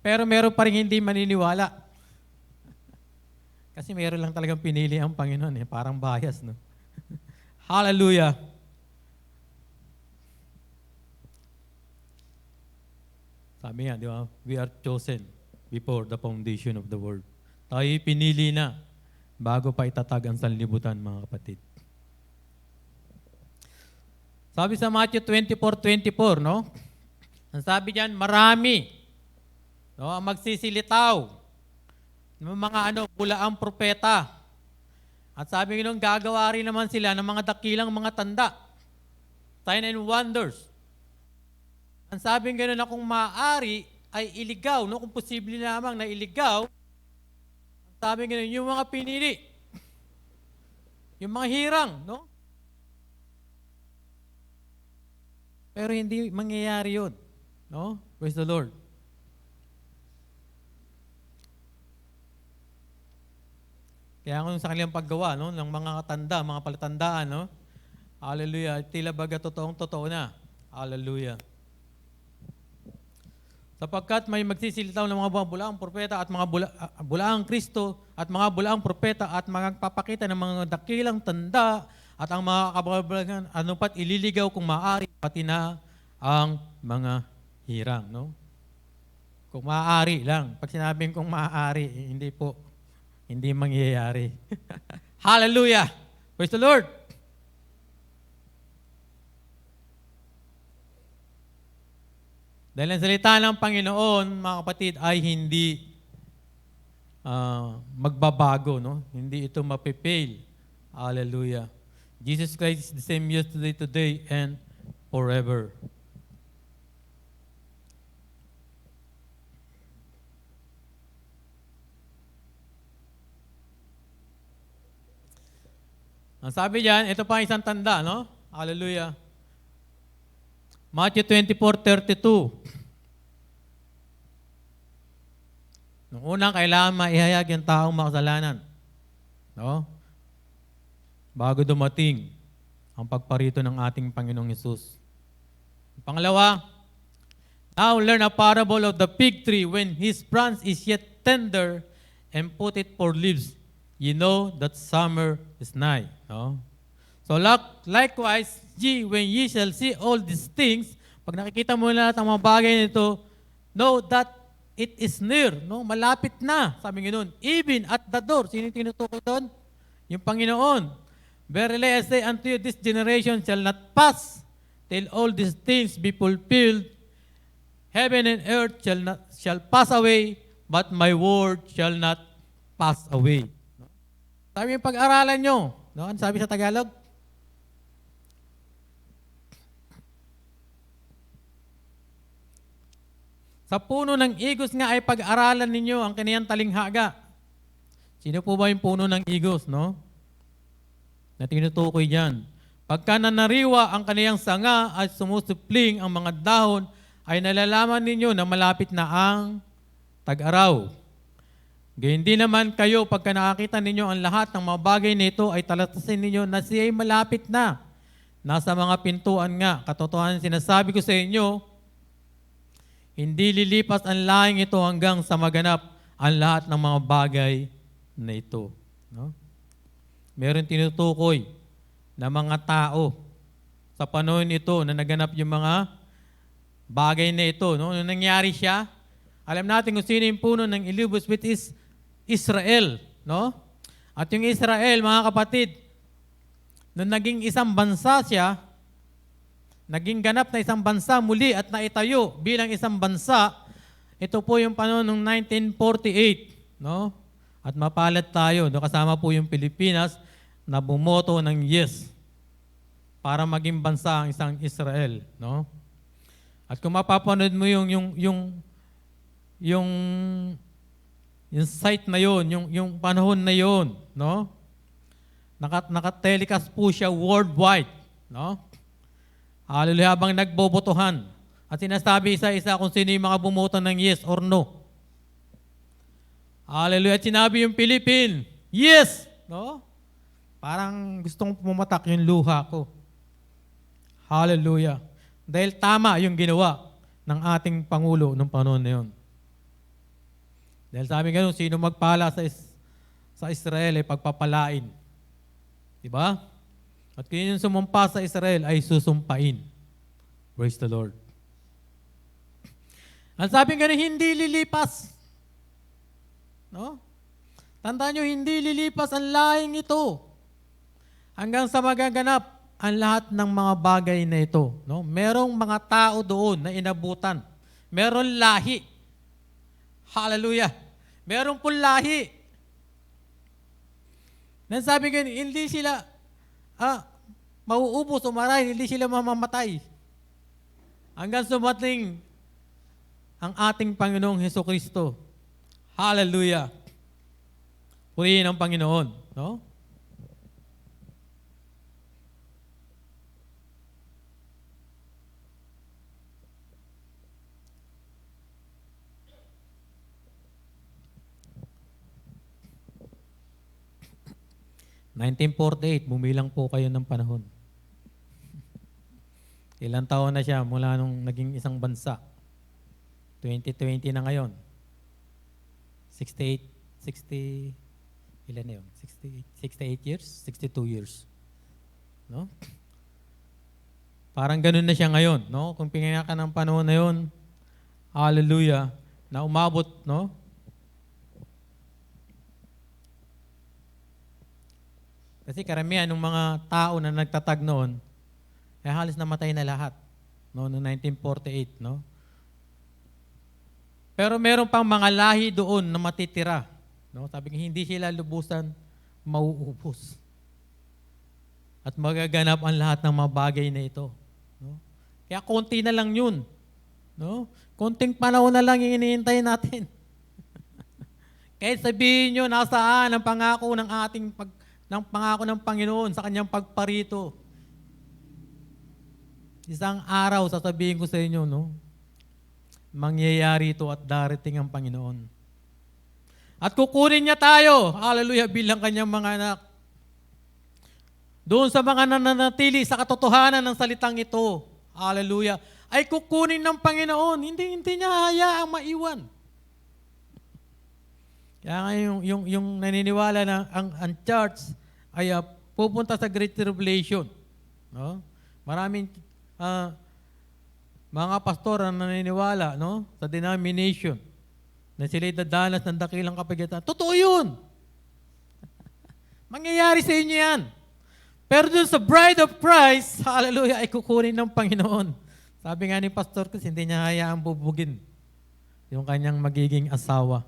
Pero meron pa rin hindi maniniwala. Kasi meron lang talagang pinili ang Panginoon, eh. Parang bias, no? Hallelujah. Sabi nga, di ba? We are chosen before the foundation of the world. Tayo pinili na bago pa itatag ang sanlibutan, mga kapatid. Sabi sa Matthew 24:24, no? Ang sabi diyan, marami, no, ang magsisilitaw ng mga bulaang propeta. At sabi ng gagawa rin naman sila ng mga dakilang mga tanda, sign and wonders. Ang sabi gano'n na kung maaari ay iligaw, no? Kung posible lamang na iligaw, sabi nga yung mga pinili, yung mga hirang, no? Pero hindi mangyayari yun, no? Praise the Lord. Kaya kung sa kanilang paggawa, no? Ng mga katanda, mga palatandaan, no? Hallelujah. Tila baga totoong-totoo na. Hallelujah. Sapagkat may magsisilitaw ng mga bulaang propeta at mga bulaang Kristo at mga bulaang propeta at magpapakita ng mga dakilang tanda at ang mga kababalagan pat ililigaw kung maaari pati na ang mga hirang. No? Kung maaari lang. Pag sinabing kung maaari, hindi mangyayari. Hallelujah! Praise the Lord! Dahil ang salita ng Panginoon, mga kapatid, ay hindi magbabago. No? Hindi ito mapipail. Hallelujah. Jesus Christ is the same yesterday, today, and forever. Ang sabi diyan, ito pa isang tanda, no? Hallelujah. Matthew 24:32. Nung unang kailangan maihayag yung taong makasalanan. No? Bago dumating ang pagparito ng ating Panginoong Hesus. Pangalawa, now learn a parable of the fig tree when his branch is yet tender and put it for leaves. You know that summer is nigh. No? So likewise, when ye shall see all these things, pag nakikita mo lahat ang mga bagay nito, know that it is near. No? Malapit na, sabi nga nun. Even at the door. Sino yung tinutukoy doon? Yung Panginoon. Verily I say unto you, this generation shall not pass till all these things be fulfilled. Heaven and earth shall pass away, but my word shall not pass away. No? Sabi yung pag-aralan nyo. No? Ano sabi sa Tagalog? Sa puno ng igos nga ay pag-aralan ninyo ang kaniyang talinghaga. Sino po ba yung puno ng igos, no? Na tinutukoy diyan. Pagka nanariwa ang kaniyang sanga at sumusupling ang mga dahon, ay nalalaman ninyo na malapit na ang tag-araw. Gayun din naman kayo, pagka nakakita ninyo ang lahat ng mga bagay nito, ay talatasin ninyo na siya ay malapit na. Nasa mga pintuan nga. Katotohanan sinasabi ko sa inyo, hindi lilipas ang lahing ito hanggang sa maganap ang lahat ng mga bagay na ito. No? Meron tinutukoy na mga tao sa panahon ito na naganap yung mga bagay na ito. No? Nung nangyari siya, alam natin kung sino yung puno ng ilubos, which is Israel. No? At yung Israel, mga kapatid, nung naging isang bansa siya, naging ganap na isang bansa muli at naitayo bilang isang bansa, ito po yung panahon ng 1948. No? At mapalad tayo, no? Kasama po yung Pilipinas na bumoto ng yes para maging bansa ang isang Israel. No? At kung mapapanood mo yung site na yon, yung panahon na yon, no? Naka-telecast po siya worldwide, no? Hallelujah, habang nagbobotohan. At sinasabi isa-isa kung sino yung mga bumoto ng yes or no. Hallelujah, at sinabi yung Philippine, yes, no? Parang gustong pumatak yung luha ko. Hallelujah. Dahil tama yung ginawa ng ating Pangulo nung panahon na yun. Dahil sabi nga sino magpala sa Israel ay pagpapalain. Diba? At kung yung sumumpa sa Israel ay susumpain. Praise the Lord. Ang sabi nga hindi lilipas. No? Tandaan nyo, hindi lilipas ang lahing ito hanggang sa magaganap ang lahat ng mga bagay na ito. No? Merong mga tao doon na inabutan. Meron lahi. Hallelujah. Meron pong lahi. Nang sabi ko, hindi sila mauubos o marahil, hindi sila mamamatay. Hanggang sumating ang ating Panginoong Hesukristo. Hallelujah. Purihin ang Panginoon. No? Bumilang po kayo ng panahon. Ilang taon na siya mula nung naging isang bansa. 2020 na ngayon. ilan na yun? 68 years? 62 years. No? Parang ganun na siya ngayon. No? Kung pinangakan ng panahon na yun, hallelujah, na umabot, no? Kasi karamihan ng mga tao na nagtatag noon, ay halos namatay na lahat. No, noong 1948, no? Pero meron pang mga lahi doon na matitira. No? Sabi nga, hindi sila lubusan mauubos. At magaganap ang lahat ng mga bagay na ito. No? Kaya konti na lang yun. No? Konting panahon na lang yung iniintay natin. Kahit sabihin nyo, nasaan ang pangako ng pangako ng Panginoon sa kanyang pagparito. Isang araw, sasabihin ko sa inyo, no? Mangyayari ito at darating ang Panginoon. At kukunin niya tayo, hallelujah, bilang kanyang mga anak. Doon sa mga nananatili sa katotohanan ng salitang ito, hallelujah, ay kukunin ng Panginoon. Hindi niya hayaang maiwan. Kaya nga yung naniniwala na ang church ay pupunta sa Great Tribulation. No? Maraming mga pastor ang naniniwala, no, sa denomination na sila'y dadanas ng dakilang kapighatan. Totoo yun! Mangyayari sa inyo yan. Pero dun sa bride of Christ, hallelujah, ay kukunin ng Panginoon. Sabi nga ni pastor kasi hindi niya hayaang bubugin yung kanyang magiging asawa.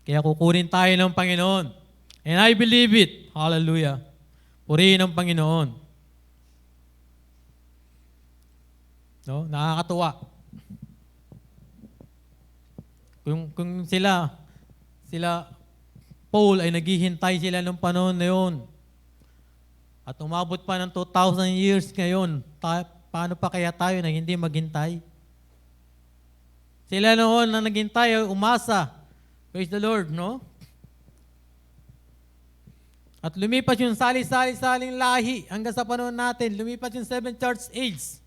Kaya kukunin tayo ng Panginoon. And I believe it. Hallelujah. Purihin ang Panginoon. No? Nakakatuwa. Kung sila Paul ay naghihintay sila nung panahon na yun. At umabot pa ng 2,000 years ngayon. Paano pa kaya tayo na hindi maghintay? Sila noon na naghintay ay umasa. Praise the Lord, no? At lumipas yung sali-saling lahi hanggang sa panahon natin. Lumipas yung 7 church age.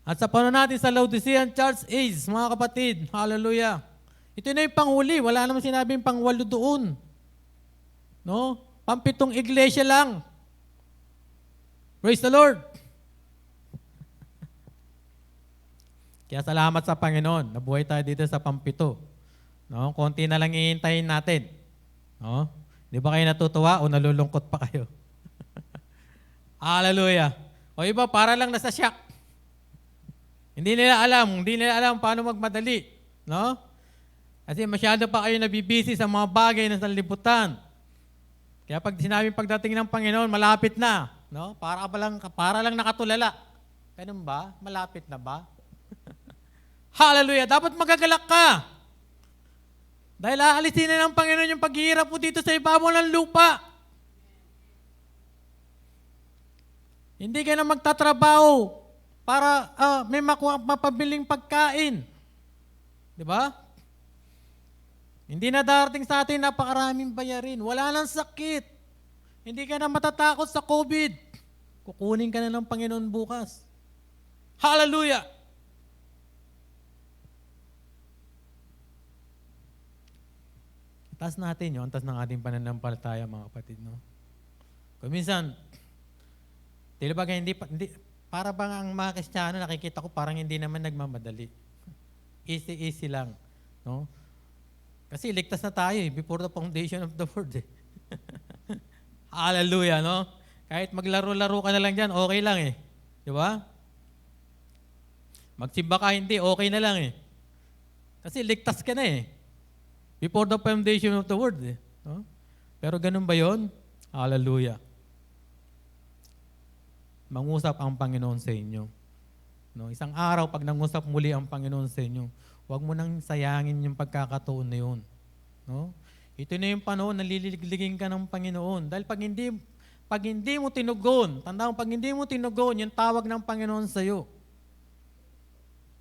At sa panahon natin sa Laodicean church age, mga kapatid, hallelujah. Ito na yung panghuli. Wala naman sinabing pangwalo doon. No? Pampitong iglesia lang. Praise the Lord. Kaya salamat sa Panginoon. Nabuhay tayo dito sa pampito. No? Konti na lang ihintayin natin. No? Di ba kayo natutuwa o nalulungkot pa kayo? Hallelujah. O iba, para lang nasa shock. Hindi nila alam paano magmadali. No? Kasi masyado pa kayo nabibisi sa mga bagay na sanlibutan. Kaya pag sinabing pagdating ng Panginoon, malapit na. No? Para lang nakatulala. Ganun ba? Malapit na ba? Hallelujah! Dapat magagalak ka. Dahil aalisin na ng Panginoon yung paghihirap mo dito sa ibabaw ng lupa. Hindi ka na magtatrabaho para may mapabiling pagkain. Di ba? Hindi na darating sa atin napakaraming bayarin. Wala nang sakit. Hindi ka na matatakot sa COVID. Kukunin ka na ng Panginoon bukas. Hallelujah! Tas natin yun, tas ng ating pananampalataya, mga kapatid, no? Kung minsan, para bang ang mga Kristiyano, nakikita ko parang hindi naman nagmamadali. Easy lang, no? Kasi ligtas na tayo before the foundation of the world. Hallelujah, no? Kahit maglaro-laro ka na lang dyan, okay lang Di ba? Magsimba ka, hindi, okay na lang Kasi ligtas ka na before the foundation of the world. No? Pero ganun ba yun? Hallelujah. Mangusap ang Panginoon sa inyo. No? Isang araw, pag nangusap muli ang Panginoon sa inyo, huwag mo nang sayangin yung pagkakataon na yun. No? Ito na yung panahon na lililigligin ka ng Panginoon. Dahil pag hindi mo tinugon, tandaan mo, pag hindi mo tinugon, yung tawag ng Panginoon sa iyo.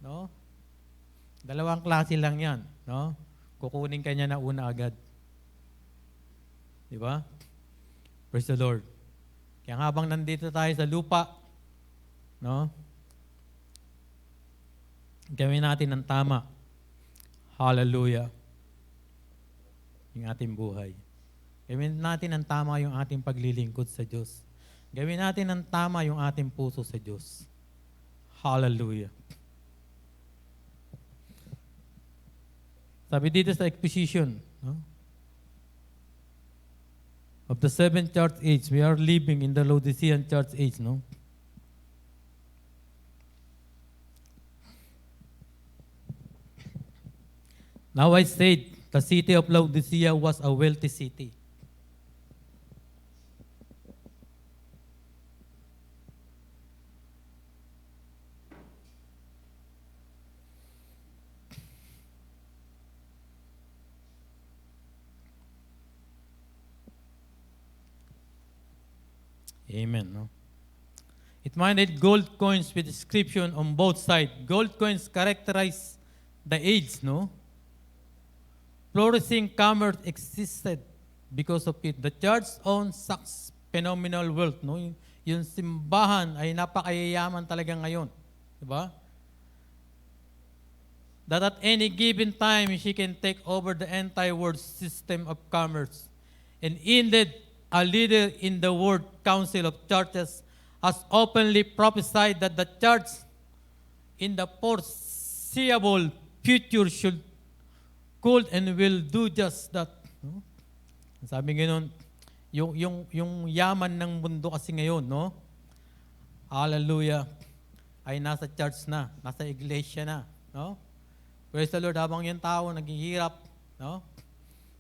No? Dalawang klase lang yan. No? Kukunin ka niya na una agad. Di ba? Praise the Lord. Kaya habang nandito tayo sa lupa, no? Gawin natin ng tama. Hallelujah. Yung ating buhay. Gawin natin ng tama yung ating paglilingkod sa Diyos. Gawin natin ng tama yung ating puso sa Diyos. Hallelujah. Sabi dito sa exposition, no? Of the 7th church age, we are living in the Laodicean church age, no? Now I said, the city of Laodicea was a wealthy city. Amen, no? It minted gold coins with inscription on both sides. Gold coins characterize the age, no? Flourishing commerce existed because of it. The church owns such phenomenal wealth, no? Yung simbahan ay napakayayaman talaga ngayon. Diba? That at any given time, she can take over the entire world system of commerce. And indeed, a leader in the World Council of Churches has openly prophesied that the church in the foreseeable future could and will do just that. No? Sabi ganoon, yung yaman ng mundo kasi ngayon, no? Hallelujah, ay nasa church na, nasa iglesia na, no? Praise the Lord, habang yung tao naghihirap, no?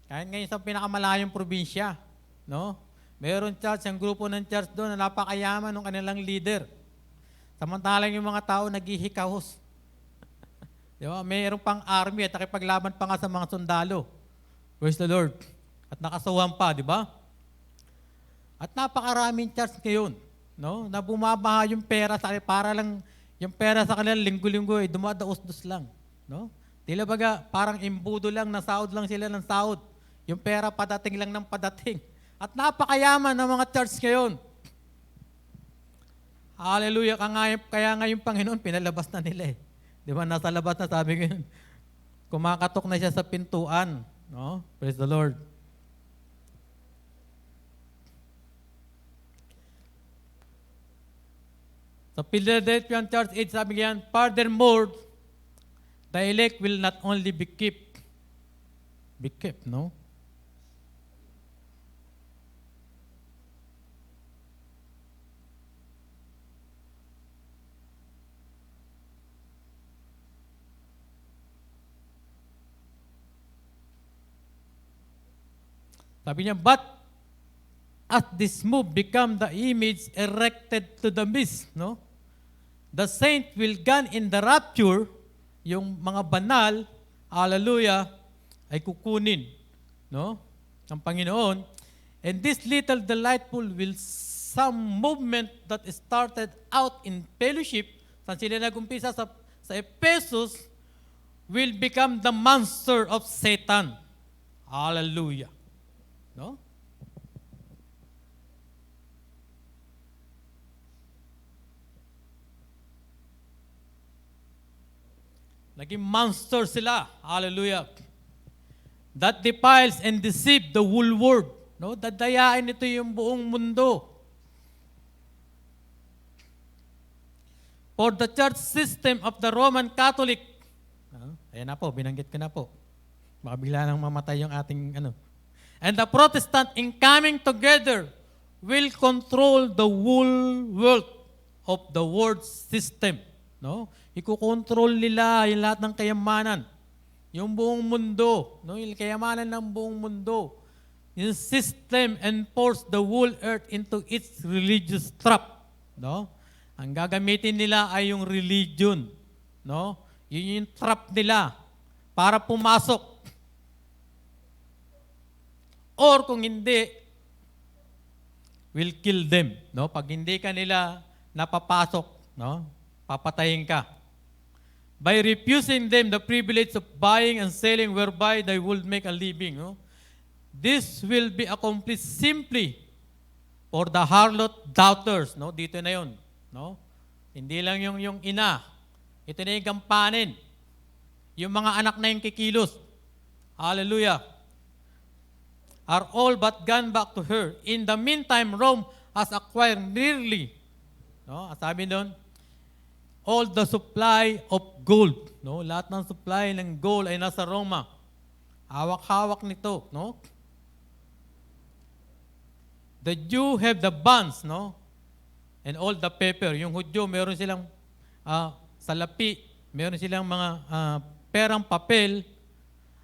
Kahit ngayon sa pinakamalayong probinsya, no? Mayroon church, ang grupo ng church doon na napakayaman ng kanilang leader. Samantalang yung mga tao naghihikahos. Di ba? Mayroon pang army at nakipaglaban pa nga sa mga sundalo. Praise the Lord. at nakasuhan pa, di ba? At napakaraming church ngayon, no? Na bumabaha yung pera sa para lang yung pera sa kanila linggo-linggo ay dumadaos-dos lang, no? Tila baga parang imbudo lang, nasahod lang sila ng sahod. Yung pera padating lang ng padating. At napakayaman ng mga church ngayon. Hallelujah. Kaya nga yung Panginoon, pinalabas na nila eh. Di ba? Nasa labas na sabi ko yun. Kumakatok na siya sa pintuan. No? Praise the Lord. Sa Philadelphian Church 8, sabi niyan, furthermore, the elect will not only be kept, no? Sabi niya, but as this move become the image erected to the mist, no? The saint will gone in the rapture, yung mga banal, hallelujah, ay kukunin, no? Ng Panginoon. And this little delightful will some movement that started out in fellowship, saan sila nag-umpisa sa Ephesus, will become the monster of Satan. Hallelujah. No? Naging monster sila. Hallelujah. That defiles and deceives the whole world. No? Dadayain ito yung buong mundo. For the church system of the Roman Catholic. Ayan na po, binanggit ko na po. Baka bigla nang mamatay yung ating And the Protestant in coming together will control the whole world of the world system. No? Iko-control nila yung lahat ng kayamanan. Yung buong mundo. No? Yung kayamanan ng buong mundo. Yung system and force the whole earth into its religious trap. No? Ang gagamitin nila ay yung religion. No? Yun yung trap nila para pumasok. Or kung hindi, will kill them. No? Pag hindi ka nila napapasok, no? Papatayin ka. By refusing them the privilege of buying and selling whereby they would make a living. No? This will be accomplished simply for the harlot doubters. No? Dito na yun. No? Hindi lang yung ina. Ito na yung gampanin. Yung mga anak na yung kikilos. Hallelujah. Are all but gone back to her. In the meantime, Rome has acquired nearly, no? Sabi doon, all the supply of gold. No? Lahat ng supply ng gold ay nasa Roma. Hawak-hawak nito. No? The Jew have the bonds, no? And all the paper. Yung Hudyo, meron silang salapi, meron silang mga perang papel.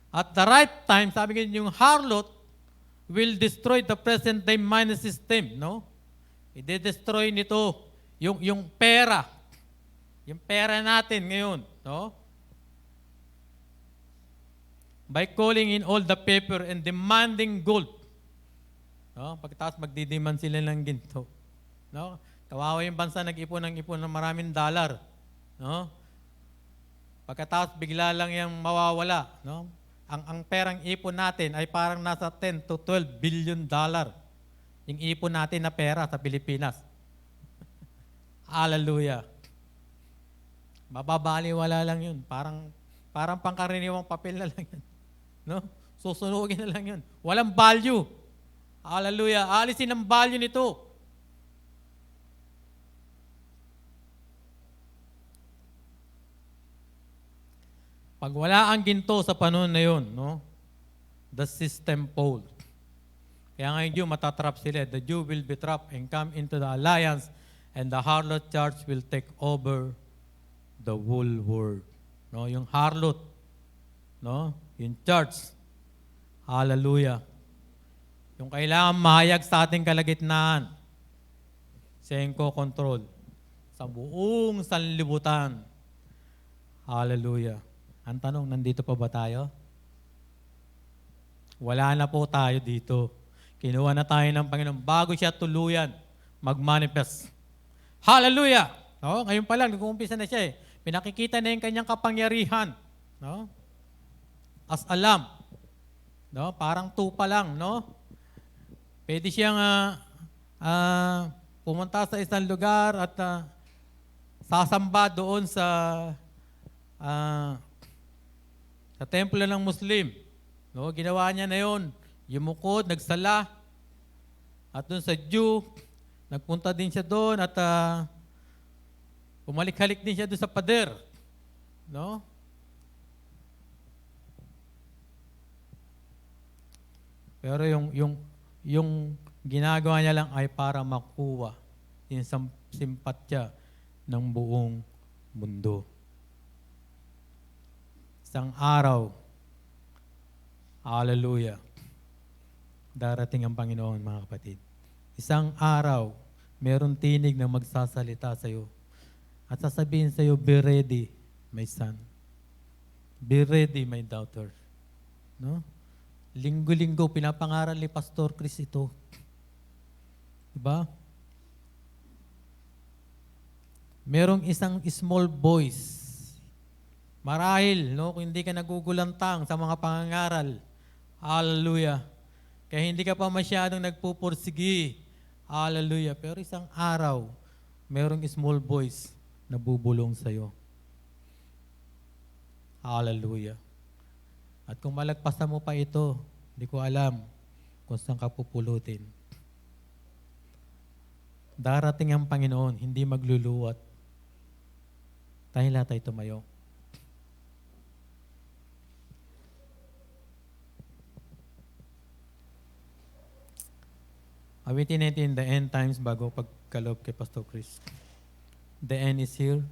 At the right time, sabi nga yung harlot, will destroy the present day money system, no? I-destroy nito yung pera. Yung pera natin ngayon, no? By calling in all the paper and demanding gold. No? Pagkatapos magdidemand sila ng ginto. No? Kawawa yung bansa nag-ipon ng maraming dollar, no? Pagkatapos bigla lang yung mawawala, no? Ang perang ipon natin ay parang nasa 10 to 12 billion dollar. Yung ipon natin na pera sa Pilipinas. Hallelujah. Mababaliwala lang yun. Parang pangkaraniwang papel na lang yun. No? Susunugin na lang yun. Walang value. Hallelujah. Alisin ang value nito. Pag wala ang ginto sa panahon na yun, no? The system falls. Kaya ngayon Jew, matatrap sila. The Jew will be trapped and come into the alliance and the harlot church will take over the whole world. No? Yung harlot, no? Yung church. Hallelujah. Yung kailangan mahayag sa ating kalagitnaan. Siya yung control sa buong sanlibutan. Hallelujah. Ang tanong, nandito pa ba tayo? wala na po tayo dito. Kinuha na tayo ng Panginoon bago siya tuluyan mag-manifest. Hallelujah! No? Ngayon pa lang, nag-uumpisa na siya eh. Pinakikita na yung kanyang kapangyarihan. No? As a lamb. No? Parang tupa lang. No? Pwede siyang pumunta sa isang lugar at sasamba doon sa templo ng Muslim. No? Ginawa niya na yun. Yumukod, nagsala. At doon sa Jew, nagpunta din siya doon at pumalik-halik din siya doon sa pader. No? Pero yung ginagawa niya lang ay para makuha yung simpatya ng buong mundo. Isang araw, hallelujah, darating ang Panginoon, mga kapatid. Isang araw, meron tinig na magsasalita sa iyo at sasabihin sa iyo, be ready, my son. Be ready, my daughter. No? Linggo-linggo, pinapangaral ni Pastor Chris ito. Diba? Merong isang small voice. Marahil, no, kung hindi ka nagugulantang sa mga pangangaral, hallelujah. Kaya hindi ka pa masyadong nagpupursigi, hallelujah. Pero isang araw, merong small voice na bubulong sa'yo. Hallelujah. At kung malagpasan mo pa ito, hindi ko alam kung saan ka pupulutin. Darating ang Panginoon, hindi magluluwat. Tayo lahat tayo tumayo. Awitin natin the end times bago pagkalob kay Pastor Chris. The end is here.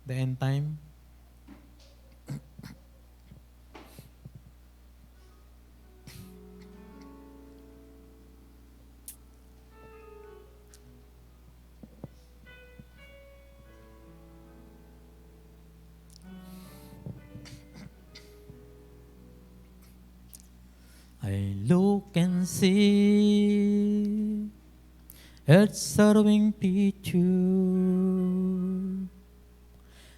The end time. I look and see earth's sorrowing picture,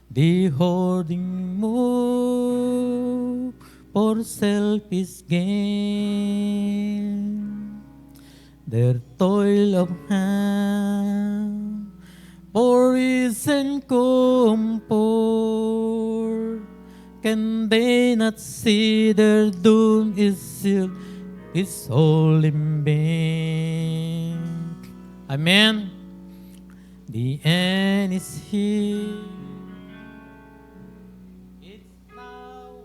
the hoarding move for selfish gain, their toil of hand for ease and comfort. Can they not see their doom is sealed, it's all in vain? Amen. The end is here. It's now.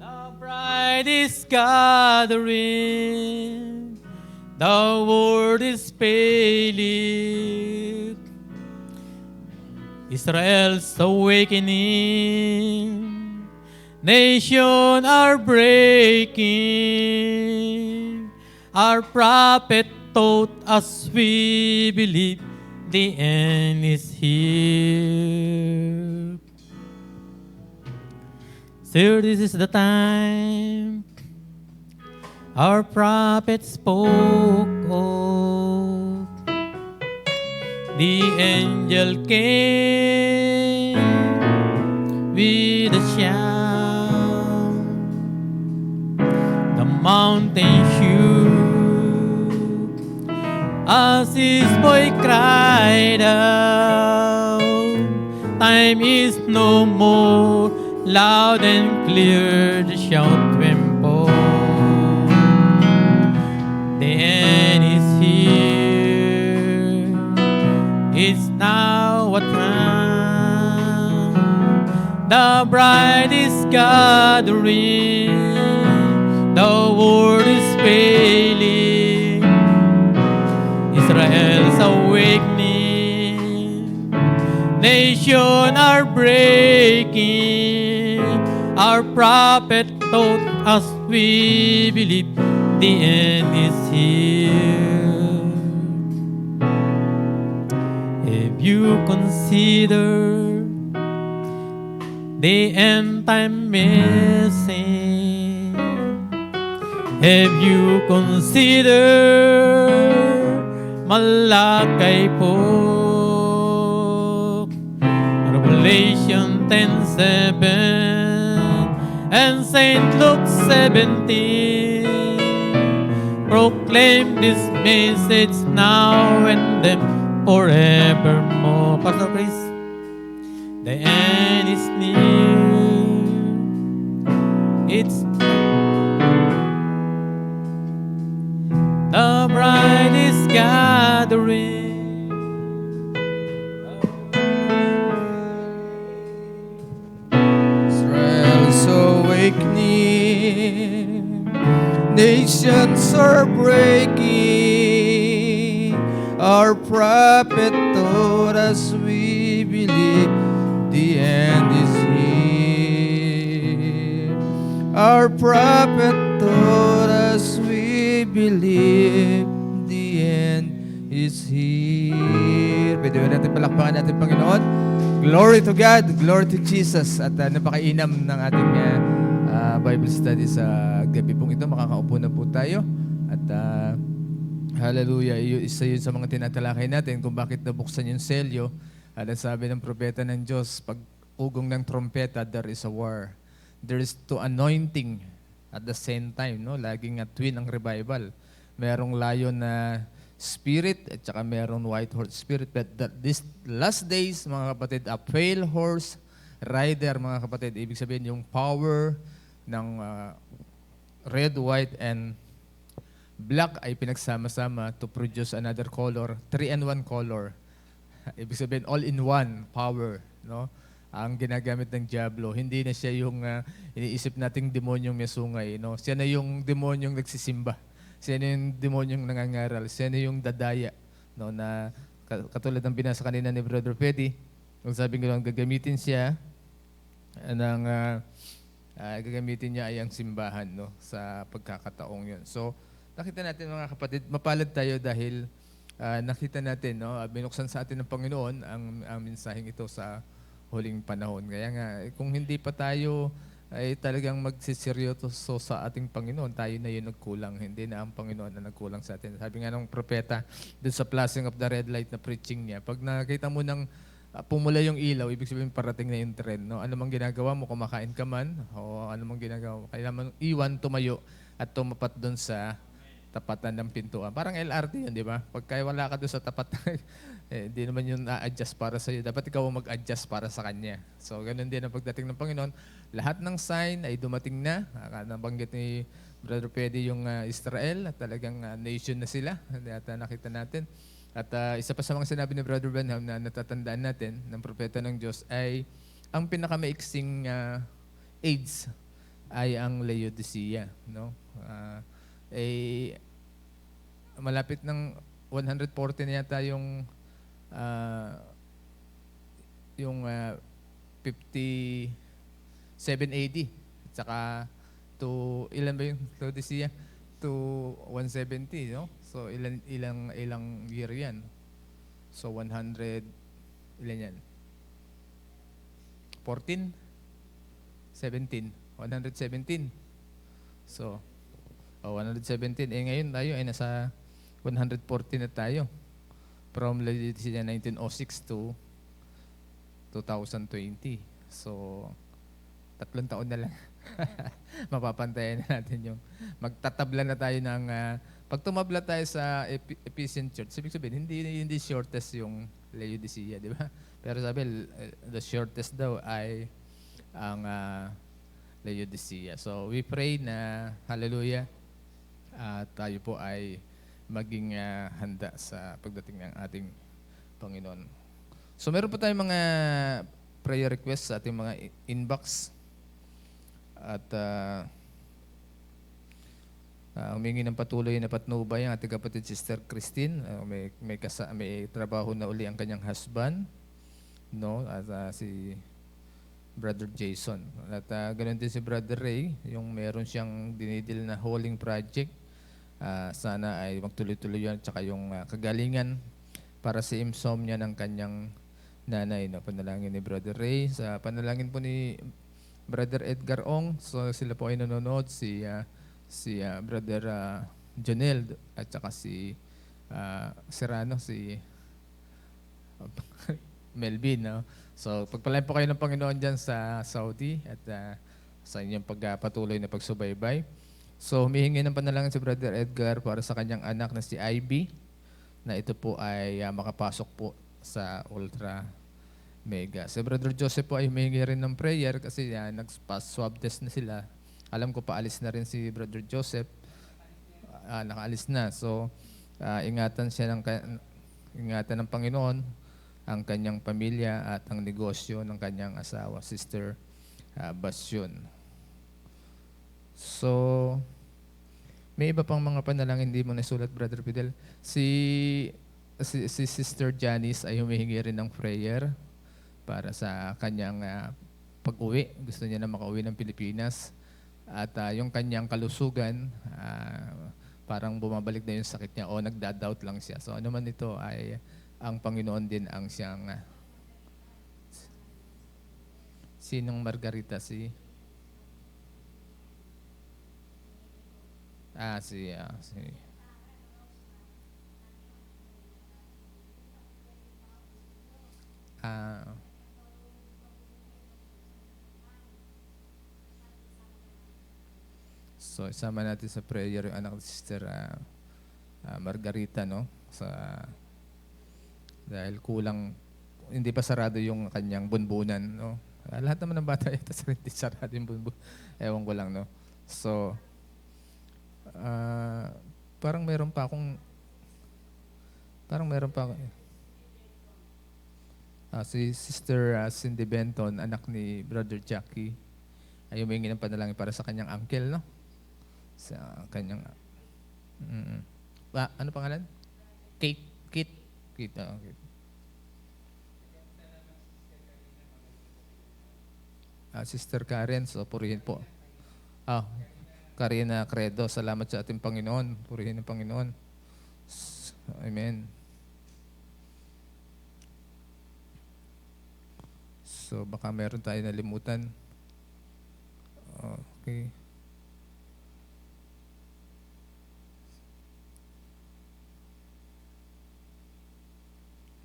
The bride is gathering. The world is failing. Israel's awakening. Nation are breaking. Our prophet taught us we believe the end is here. Sir, this is the time our prophet spoke of. The angel came with a shout. The mountain shook as his boy cried out. Time is no more, loud and clear the shout went forth. The end is here. It's now a time. The bride is gathering. The world is failing. Israel's awakening. Nations are breaking. Our prophet taught us we believe the end is here. If you consider the end time missing. Have you considered Malakay po? Revelation 10:7 and Saint Luke 17 proclaim this message now and then forevermore. Pastor Chris, the end is near. It's the bride is gathering. Israel's awakening, nations are breaking. Our prophet told us we believe the end is here. Our prophet told us we believe the end is here. Pwede ba natin palakpakan natin, Panginoon? Glory to God, glory to Jesus. At napakainam ng ating Bible study sa gabi pong ito. Makakaupo na po tayo. At hallelujah, isa yun sa mga tinatalakay natin kung bakit nabuksan yung selyo. At sabi ng propeta ng Diyos, pag ugong ng trompeta, there is a war. There is two anointing at the same time. No? Laging twin ang revival. Merong lion na spirit at saka merong white horse spirit. But these last days, mga kapatid, a pale horse rider, mga kapatid. Ibig sabihin yung power ng red, white, and black ay pinagsama-sama to produce another color, 3-in-1 color. Ibig sabihin, all-in-one power, no? Ang ginagamit ng Diablo. Hindi na siya yung iniisip nating demonyong may sungay, no? Siya na yung demonyong nagsisimba. Siya na yung demonyong nangangaral. Siya na yung dadaya, no? Na katulad ng binasa kanina ni Brother Petty, kung sabi ko lang, gagamitin siya ng gagamitin niya ay ang simbahan, no? Sa pagkakataong yun. So, nakita natin mga kapatid, mapalad tayo dahil nakita natin, no, binuksan sa atin ng Panginoon ang mensaheng ito sa huling panahon. Kaya nga, kung hindi pa tayo ay talagang magsiseryoso sa ating Panginoon, tayo na yun nagkulang. Hindi na ang Panginoon na nagkulang sa atin. Sabi nga ng propeta, dun sa flashing of the red light na preaching niya, pag nakita mo ng pumula yung ilaw, ibig sabihin parating na yung trend. No? Ano mang ginagawa mo, kumakain ka man, o ano mang ginagawa mo, kailangan iwan, tumayo, at tumapat doon sa tapatan ng pintuan. Parang LRT yun, di ba? Pagka wala ka doon sa tapatan, hindi naman yun na-adjust para sa iyo. Dapat ikaw ang mag-adjust para sa Kanya. So, ganun din ang pagdating ng Panginoon. Lahat ng sign ay dumating na. Nabanggit ni Brother Pedi yung Israel, at talagang nation na sila. At nakita natin. At isa pa sa mga sinabi ni Brother Branham na natatandaan natin ng propeta ng Diyos ay ang pinakamaiksing AIDS ay ang Laodicea. No? Malapit ng 140 na yata yung 57 AD. Saka to ilan ba yung Laodicea? To 170, no? So ilang year 'yan. So 100 ilan 'yan? 14 17 117. So 117 ngayon tayo ay nasa 140 na tayo. From Laodicea 1906 to 2020. So 3 taon na lang. Mapapantayan na natin yung magtatabla na tayo ng pag tumabla tayo sa Ephesian Church, ibig sabihin hindi shortest yung Laodicea, di ba? Pero sabi the shortest daw ay ang Laodicea. So we pray na hallelujah tayo po ay maging handa sa pagdating ng ating Panginoon. So meron po tayong mga prayer requests sa ating mga inbox. At humingi ng patuloy na patnubay ang ating kapatid Sister Christine. May trabaho na uli ang kanyang husband, no? At si Brother Jason. At ganoon din si Brother Ray, yung meron siyang dinidil na hauling project. Sana ay magtuloy-tuloy yan, tsaka yung kagalingan para sa insomnia ng kanyang nanay, no? Panalangin ni Brother Ray. Sa panalangin po ni Brother Edgar Ong. So sila po ay nanonood. Si Brother Jonel at saka si Serrano, si Melvin. No? So pagpalain po kayo ng Panginoon dyan sa Saudi at sa inyong pagpatuloy na pagsubaybay. So humihingi ng panalangin si Brother Edgar para sa kanyang anak na si Ivy, na ito po ay makapasok po sa Ultra Mega. Si Brother Joseph po ay humihingi rin ng prayer kasi nag-swab test na sila. Alam ko paalis na rin si Brother Joseph. Nakaalis na. So ingatan ng Panginoon ang kanyang pamilya at ang negosyo ng kanyang asawa, Sister Basyon. So, may iba pang mga panalangin hindi mo nasulat, Brother Fidel. Si Sister Janice ay humihingi rin ng prayer para sa kanyang pag-uwi. Gusto niya na makauwi ng Pilipinas. At yung kanyang kalusugan, parang bumabalik na yung sakit niya o nagda-doubt lang siya. So ano man ito ay ang Panginoon din ang siyang sinong Margarita? Si So, isama natin sa prayer yung anak ni Sister Margarita, no? Dahil kulang, hindi pa sarado yung kanyang bunbunan, no? Lahat naman ng bata, ito hindi sarado yung bunbunan. Ewan ko lang, no? So, parang meron pa akong, si Sister Cindy Benton, anak ni Brother Jackie, ay humingi ng panalangin para sa kanyang uncle, no? Sa kanyang ano pangalan? Kate. Okay. Sister Karen, so purihin po. Karina Credo, salamat sa ating Panginoon. Purihin ng Panginoon. Amen. So baka meron tayo nalimutan. Okay.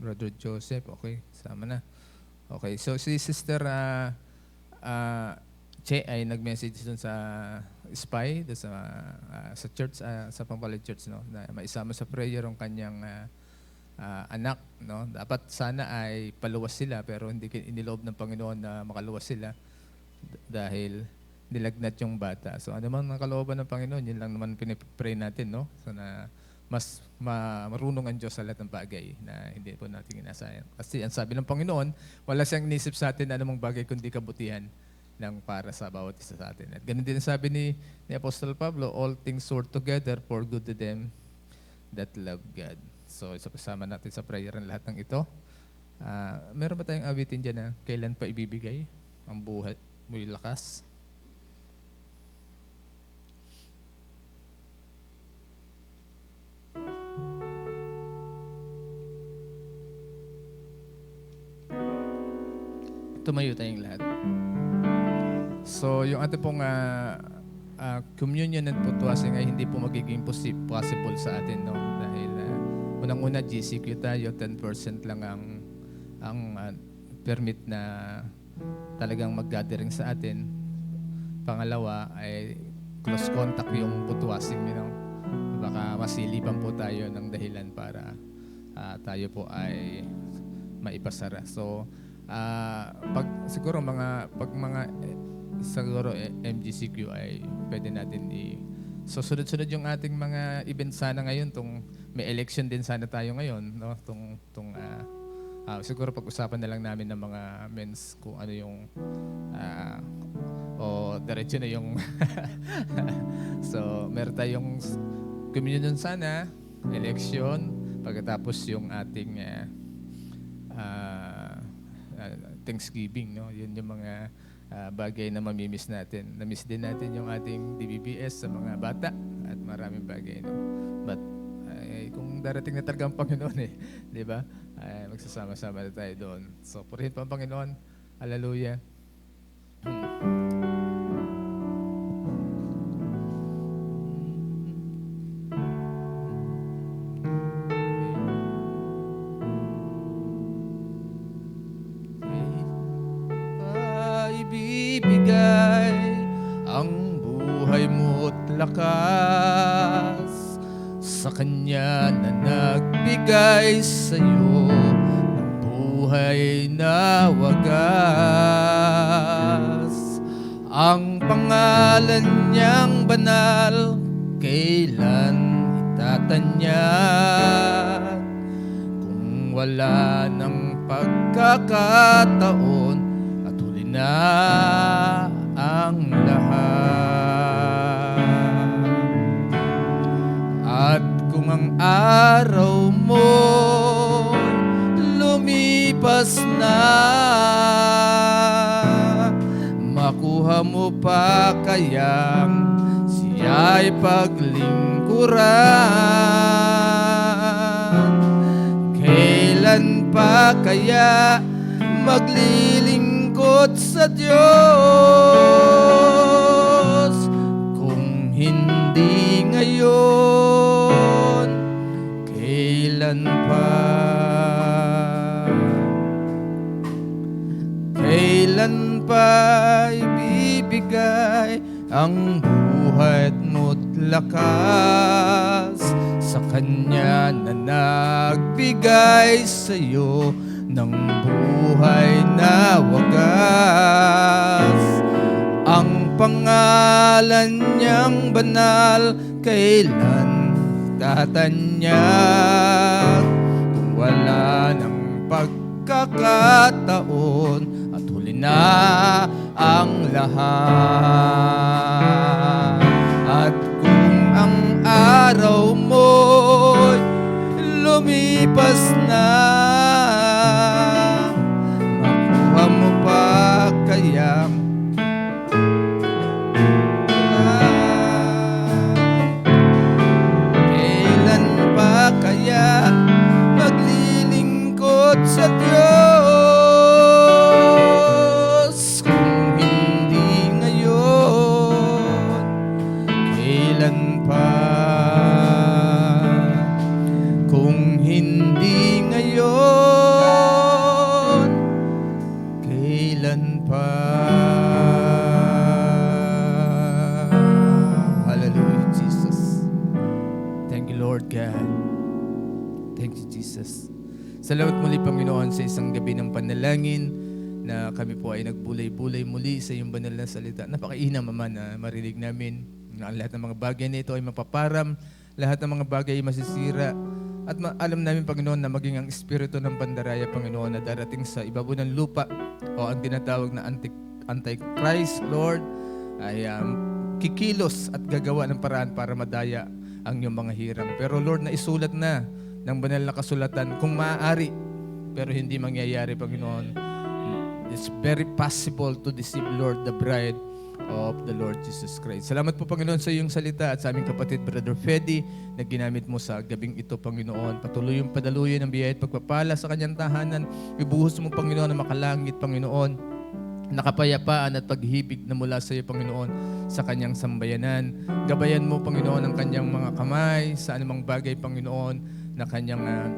Brother Joseph, okay, sama na. Okay, so si Sister Che ay nag-message dun sa SPY, dun sa church, sa Pampalit Church, no, na maisama sa prayer ang kanyang anak, no. Dapat sana ay paluwas sila pero hindi iniloob ng Panginoon na makaluwas sila dahil nilagnat yung bata. So ano man ang kalooban ng Panginoon, yun lang naman pinipray natin, no. So na mas marunong ang Diyos sa lahat ng bagay na hindi po natin inasayan. Kasi ang sabi ng Panginoon, wala siyang inisip sa atin na anumang bagay kundi kabutihan ng para sa bawat isa sa atin. At ganun din ang sabi ni Apostle Pablo, all things work together for good to them that love God. So isama natin sa prayer ang lahat ng ito. Meron ba tayong awitin dyan na kailan pa ibibigay ang buhay mo'y lakas? Tumayo tayong lahat. So, yung ating pong communion and putwasing ay hindi po magiging possible sa atin, no? Dahil unang-una, GCQ tayo, 10% lang ang permit na talagang mag-gathering sa atin. Pangalawa ay close contact yung putwasing, you know? Baka masilipan po tayo ng dahilan para tayo po ay maipasara. So, siguro MGCQ ay pwede natin so sunod-sunod yung ating mga event sana ngayon, may election din sana tayo ngayon, no? Siguro pag-usapan na lang namin ng mga men's kung ano yung diretso na yung so meron tayong communion sana, election, pagkatapos yung ating Thanksgiving, no? Yun yung mga bagay na mamimiss natin. Namiss din natin yung ating DBBS sa mga bata at maraming bagay, no? But kung darating na talaga ang Panginoon, di ba? ay magsasama-sama na tayo doon. So, purihin po ang Panginoon. Hallelujah. Ibibigay ang buhay mo't lakas sa Kanya na nagbigay sa'yo ng buhay na wagas. Ang pangalan niyang banal, kailan itatanyag? Kung wala ng pagkakataon at huli na ang lahat. At kung ang araw mo lumipas na, makuha mo pa kayang siya'y paglingkuran? Kailan pa kaya maglilingkod sa Diyos? Kung hindi ngayon, kailan pa? Kailan pa ibibigay ang buhay mo't lakas sa Kanya na nagbigay sa'yo ng buhay na wagas? Ang pangalan niyang banal, kailan tatanyag? Kung wala ng pagkakataon at huli na ang lahat. At kung ang araw mo'y lumipas na, makuha mo pa kayang kailan pa kaya maglilingkod sa Diyos? Kung hindi ngayon, kailan pa? Kung hindi ngayon, kailan pa? Hallelujah, Jesus. Thank you, Lord God. Thank you, Jesus. Salamat muli, Panginoon, sa isang gabi ng panalangin na kami po ay nagbulay-bulay muli sa iyong banal na salita. Napakainam, Ama, na marinig namin na ang lahat ng mga bagay na ito ay mapaparam, lahat ng mga bagay ay masisira. At alam namin, Panginoon, na maging ang espiritu ng pandaraya, Panginoon, na darating sa ibabaw ng lupa o ang tinatawag na Antichrist, Lord, ay kikilos at gagawa ng paraan para madaya ang iyong mga hirang. Pero Lord, naisulat na ng banal na kasulatan kung maaari, pero hindi mangyayari, Panginoon. It's very possible to deceive, Lord, the bride of the Lord Jesus Christ. Salamat po, Panginoon, sa iyong salita at sa aming kapatid, Brother Fedi, na ginamit mo sa gabing ito, Panginoon. Patuloy yung padaluyan ng biyaya at pagpapala sa kanyang tahanan. Ibuhos mo, Panginoon, na makalangit, Panginoon, nakapayapaan at paghibig na mula sa iyo, Panginoon, sa kanyang sambayanan. Gabayan mo, Panginoon, ang kanyang mga kamay sa anumang bagay, Panginoon, na kanyang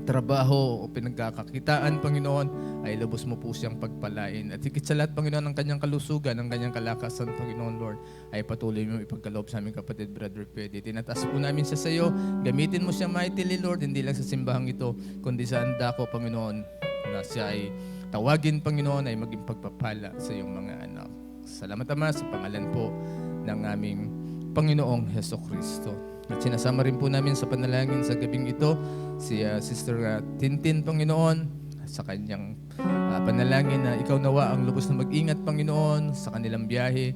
trabaho o pinagkakakitaan, Panginoon, ay lubos mo po siyang pagpalain. At higit sa lahat, Panginoon, ang kanyang kalusugan, ang kanyang kalakasan, Panginoon, Lord, ay patuloy mo ipagkaloob sa aming kapatid, Brother Fedi. Tinataas po namin siya sa iyo. Gamitin mo siya mightily, Lord, hindi lang sa simbahang ito, kundi sa andako, Panginoon, na siya ay tawagin, Panginoon, ay maging pagpapala sa iyong mga anak. Salamat, Ama, sa pangalan po ng aming Panginoong Hesukristo. At sinasama rin po namin sa panalangin sa gabing ito si Sister Tintin, Panginoon, sa kanyang panalangin na ikaw nawa ang lubos na mag-ingat, Panginoon, sa kanilang biyahe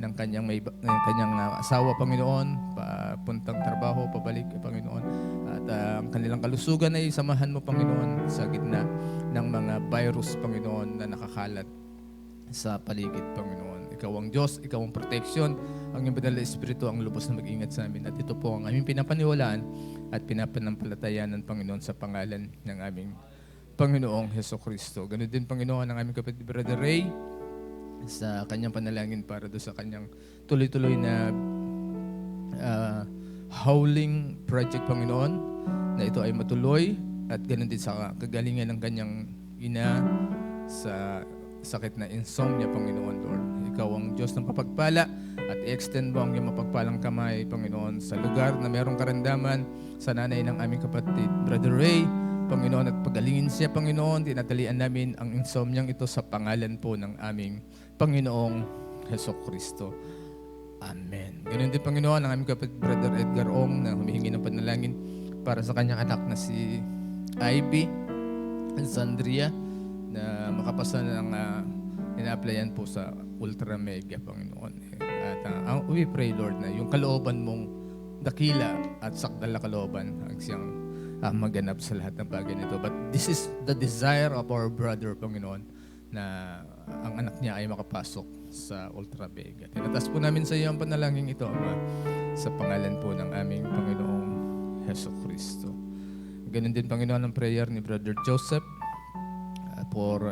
ng kanyang asawa, Panginoon, papuntang trabaho, pabalik, Panginoon. At ang kanilang kalusugan ay samahan mo, Panginoon, sa gitna ng mga virus, Panginoon, na nakakalat sa paligid, Panginoon. Ikaw ang Diyos, Ikaw ang protection, ang iyong banal na Espiritu ang lubos na mag-ingat sa amin. At ito po ang aming pinapaniwalaan at pinapanampalatayan ng Panginoon sa pangalan ng aming Panginoong Hesukristo. Ganun din, Panginoon, ang aming kapatid Brother Ray sa kanyang panalangin para doon sa kanyang tuloy-tuloy na howling project, Panginoon, na ito ay matuloy at ganun din sa kagalingan ng kanyang ina sa sakit na insomnia, Panginoon, Lord. Ikaw ang Diyos ng papagpala at i-extend mo ang iyong mapagpalang kamay, Panginoon, sa lugar na mayroong karamdaman sa nanay ng aming kapatid Brother Ray, Panginoon, at pagalingin siya, Panginoon. Tinatalian namin ang insomniang ito sa pangalan po ng aming Panginoong Hesukristo. Amen. Ganun din, Panginoon, ang aming kapatid Brother Edgar Ong na humihingi ng panalangin para sa kanyang anak na si Ivy Sandria na makapasa ng ina-applyan po sa Ultra Mega, Panginoon. At we pray, Lord, na yung kalooban mong dakila at sakdal na kalooban ang siyang maganap sa lahat ng bagay nito. But this is the desire of our brother, Panginoon, na ang anak niya ay makapasok sa Ultra Mega. Tinatas po namin sa iyo ang panalangin ito, Ama, sa pangalan po ng aming Panginoong Hesukristo. Ganun din, Panginoon, ang prayer ni Brother Joseph for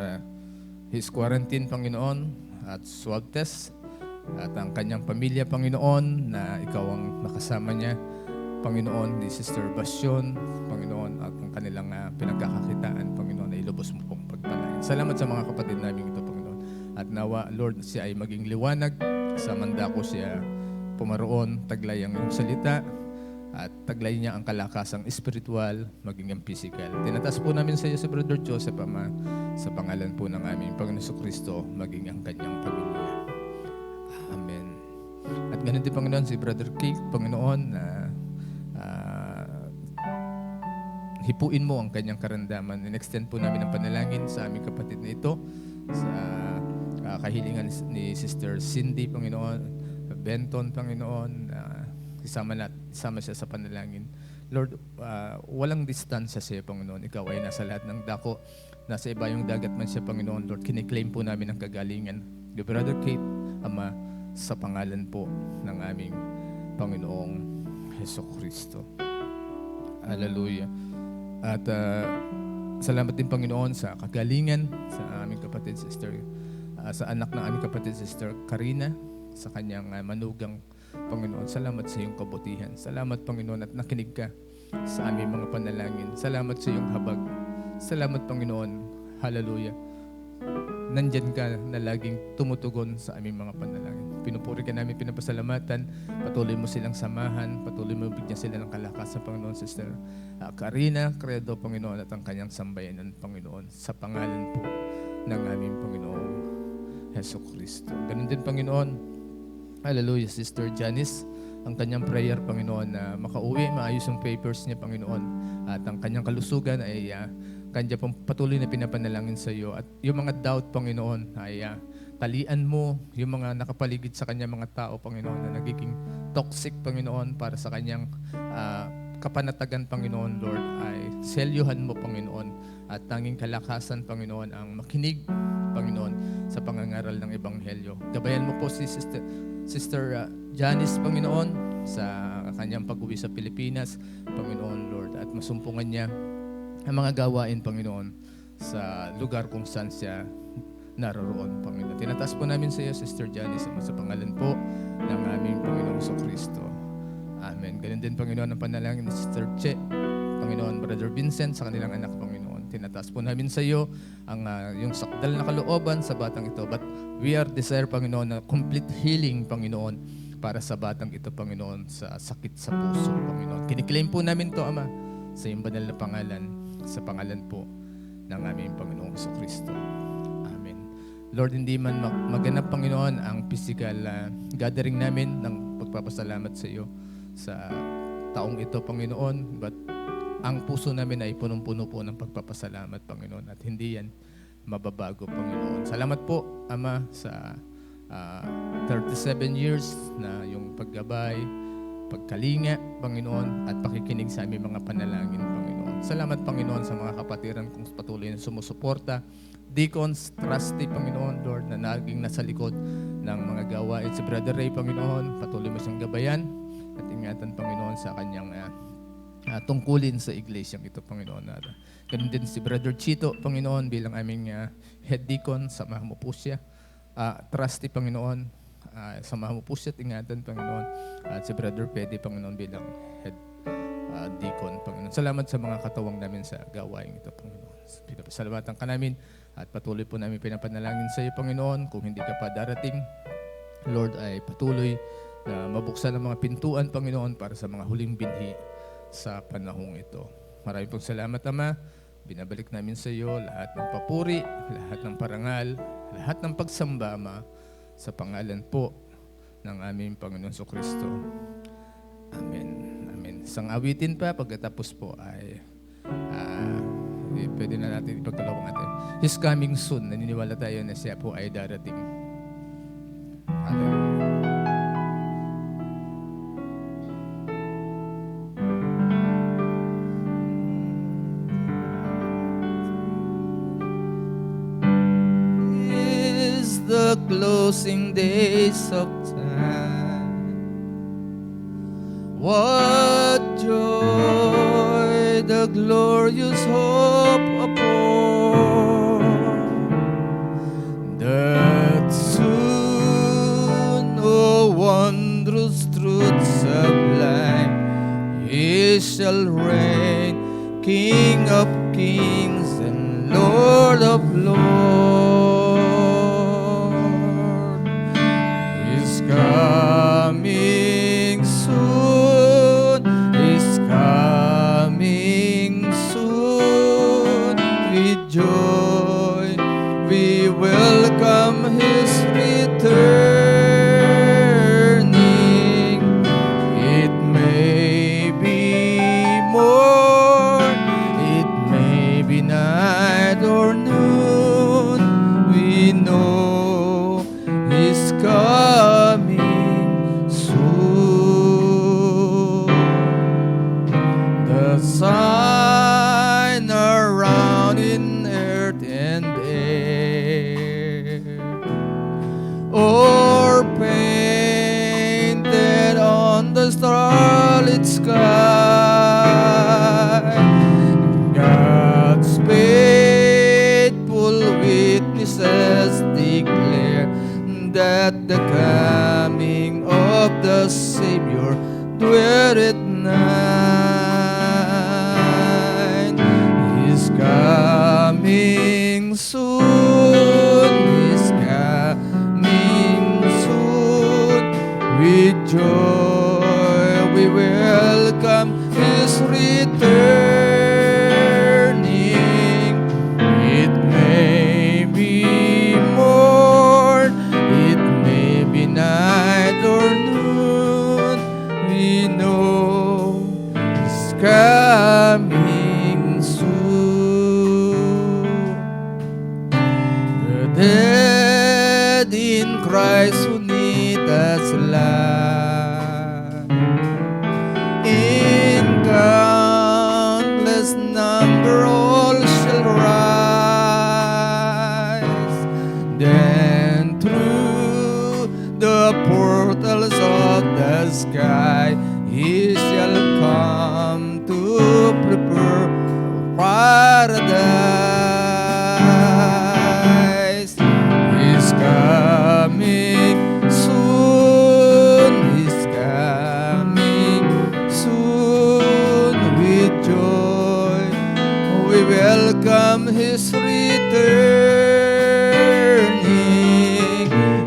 his quarantine, Panginoon, at swab test, at ang kanyang pamilya, Panginoon, na ikaw ang makasama niya, Panginoon, ni Sister Basyon, Panginoon, at ang kanilang pinagkakakitaan, Panginoon, ay lubos mo pong pagpalain. Salamat sa mga kapatid namin ito, Panginoon. At nawa, Lord, siya ay maging liwanag, sa mandako siya pumaroon, taglay ang iyong salita, at taglay niya ang kalakasang espiritual, maging ang physical. Tinatas po namin sa iyo si Brother Joseph, Ama, sa pangalan po ng aming Panginoon Jesucristo, maging ang kanyang pamilya. Amen. At ganun din, Panginoon, si Brother Keith, Panginoon, na hipuin mo ang kanyang karamdaman. In-extend po namin ang panalangin sa aming kapatid na ito, sa kahilingan ni Sister Cindy, Panginoon, Benton, Panginoon, isama siya sa panalangin. Lord, walang distansya siya, Panginoon. Ikaw ay nasa lahat ng dako, nasa iba yung dagat man siya, Panginoon. Lord, kiniklaim po namin ang kagalingan. The Brother Kate, Ama, sa pangalan po ng aming Panginoong Hesukristo. Hallelujah. At salamat din, Panginoon, sa kagalingan sa aming kapatid Sister, sa anak ng aming kapatid Sister Karina, sa kanyang manugang, Panginoon. Salamat sa iyong kabutihan. Salamat, Panginoon, at nakinig ka sa aming mga panalangin. Salamat sa iyong habag. Salamat, Panginoon. Hallelujah. Nandyan ka na laging tumutugon sa aming mga panalangin. Pinupuri ka namin, pinapasalamatan. Patuloy mo silang samahan. Patuloy mo bigyan sila ng kalakasan, Panginoon, Sister Karina Credo, Panginoon, at ang kanyang sambayanan, Panginoon, sa pangalan po ng aming Panginoong Hesukristo. Ganun din, Panginoon, hallelujah, Sister Janice, ang kanyang prayer, Panginoon, na makauwi, maayos ang papers niya, Panginoon, at ang kanyang kalusugan ay kanya pong patuloy na pinapanalangin sa iyo. At yung mga doubt, Panginoon, ay talian mo yung mga nakapaligid sa kanya mga tao, Panginoon, na nagiging toxic, Panginoon, para sa kanyang kapanatagan, Panginoon, Lord, ay selyuhan mo, Panginoon, at tanging kalakasan, Panginoon, ang makinig, Panginoon, sa pangangaral ng Ebanghelyo. Gabayan mo po si Sister Janice, Panginoon, sa kanyang pag-uwi sa Pilipinas, Panginoon, Lord, at masumpungan niya ang mga gawain, Panginoon, sa lugar kung saan siya naroroon, Panginoon. Tinataas po namin sa iyo, Sister Janice, sa pangalan po ng aming Panginoong Jesucristo. Amen. Ganun din, Panginoon, ang panalangin ni Sister Che, Panginoon, Brother Vincent, sa kanilang anak, Panginoon. Tinataas po namin sa iyo ang yung sakdal na kalooban sa batang ito. But we are desire, Panginoon, na complete healing, Panginoon, para sa batang ito, Panginoon, sa sakit sa puso, Panginoon. Kiniklaim po namin to, Ama, sa iyong banal na pangalan, sa pangalan po ng aming Panginoong Jesucristo. Amen. Lord, hindi man maganap, Panginoon, ang physical gathering namin ng pagpapasalamat sa iyo sa taong ito, Panginoon, but ang puso namin ay punong-puno po ng pagpapasalamat, Panginoon, at hindi yan mababago, Panginoon. Salamat po, Ama, sa 37 years na yung paggabay, pagkalinga, Panginoon, at pakikinig sa aming mga panalangin, Panginoon. Salamat, Panginoon, sa mga kapatiran kong patuloy na sumusuporta. Deacons, trustee, Panginoon, Lord, na naging nasa likod ng mga gawain. Si Brother Ray, Panginoon, patuloy mo siyang gabayan at ingatan, Panginoon, sa kanyang tungkulin sa iglesyang ito, Panginoon. Ganun din si Brother Chito, Panginoon, bilang aming head deacon, samahan mo po siya. Trusty, Panginoon, samahan mo po siya at ingatan, Panginoon. At si Brother Pedi, Panginoon, bilang head deacon, Panginoon. Salamat sa mga katawang namin sa gawain ito, Panginoon. Pinapasalamatan ka namin at patuloy po namin pinapanalangin sa iyo, Panginoon. Kung hindi ka pa darating, Lord, ay patuloy na mabuksan ang mga pintuan, Panginoon, para sa mga huling binhi sa panahong ito. Maraming pong salamat, Ama. Binabalik namin sa iyo lahat ng papuri, lahat ng parangal, lahat ng pagsamba, Ama, sa pangalan po ng aming Panginoon Jesucristo. Amen. Amen. Isang awitin pa, pagkatapos po ay pwede na natin ipagkalawang natin. He's coming soon. Naniniwala tayo na siya po ay darating. Hallelujah. Is the closing days of time. What joy, the glorious hope upon, that soon, oh wondrous truth sublime, He shall reign, King of kings and Lord of lords. He's coming soon, He's coming soon. With joy we welcome His returning. It may be morn, it may be night or noon, we know He's coming soon. The sign around in earth and air, or painted on the starlit sky, God's faithful witnesses declare that the coming of the Savior dwelleth nigh. He's coming soon, He's coming soon. With joy we welcome His returning. It may be morn, it may be night or noon, we know He's coming soon. The dead in Christ who need us life, in countless number all shall rise. Then through the portals of the sky He shall come to prepare paradise. He's coming soon, He's coming soon. With joy we welcome His returning.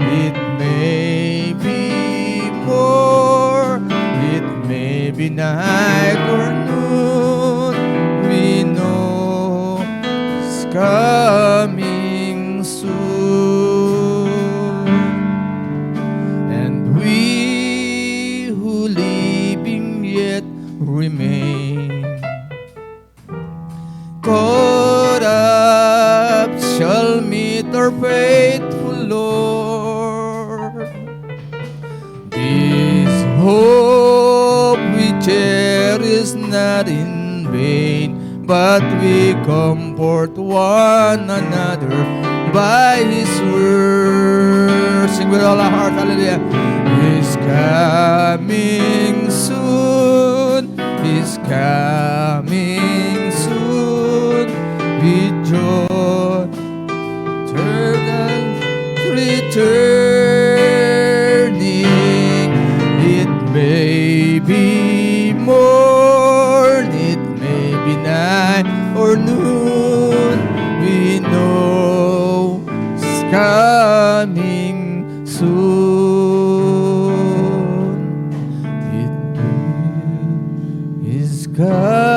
It may be more, it may be night or noon, we know He's coming soon. And we who living yet remain, caught up shall meet our faithful Lord. This hope we cherish not in vain, but we comfort one another by His word. heart, sing with all our heart, hallelujah. He's coming soon, He's coming soon, with joy, returning. It may be morn, it may be night or noon, we know He's coming soon. It is coming.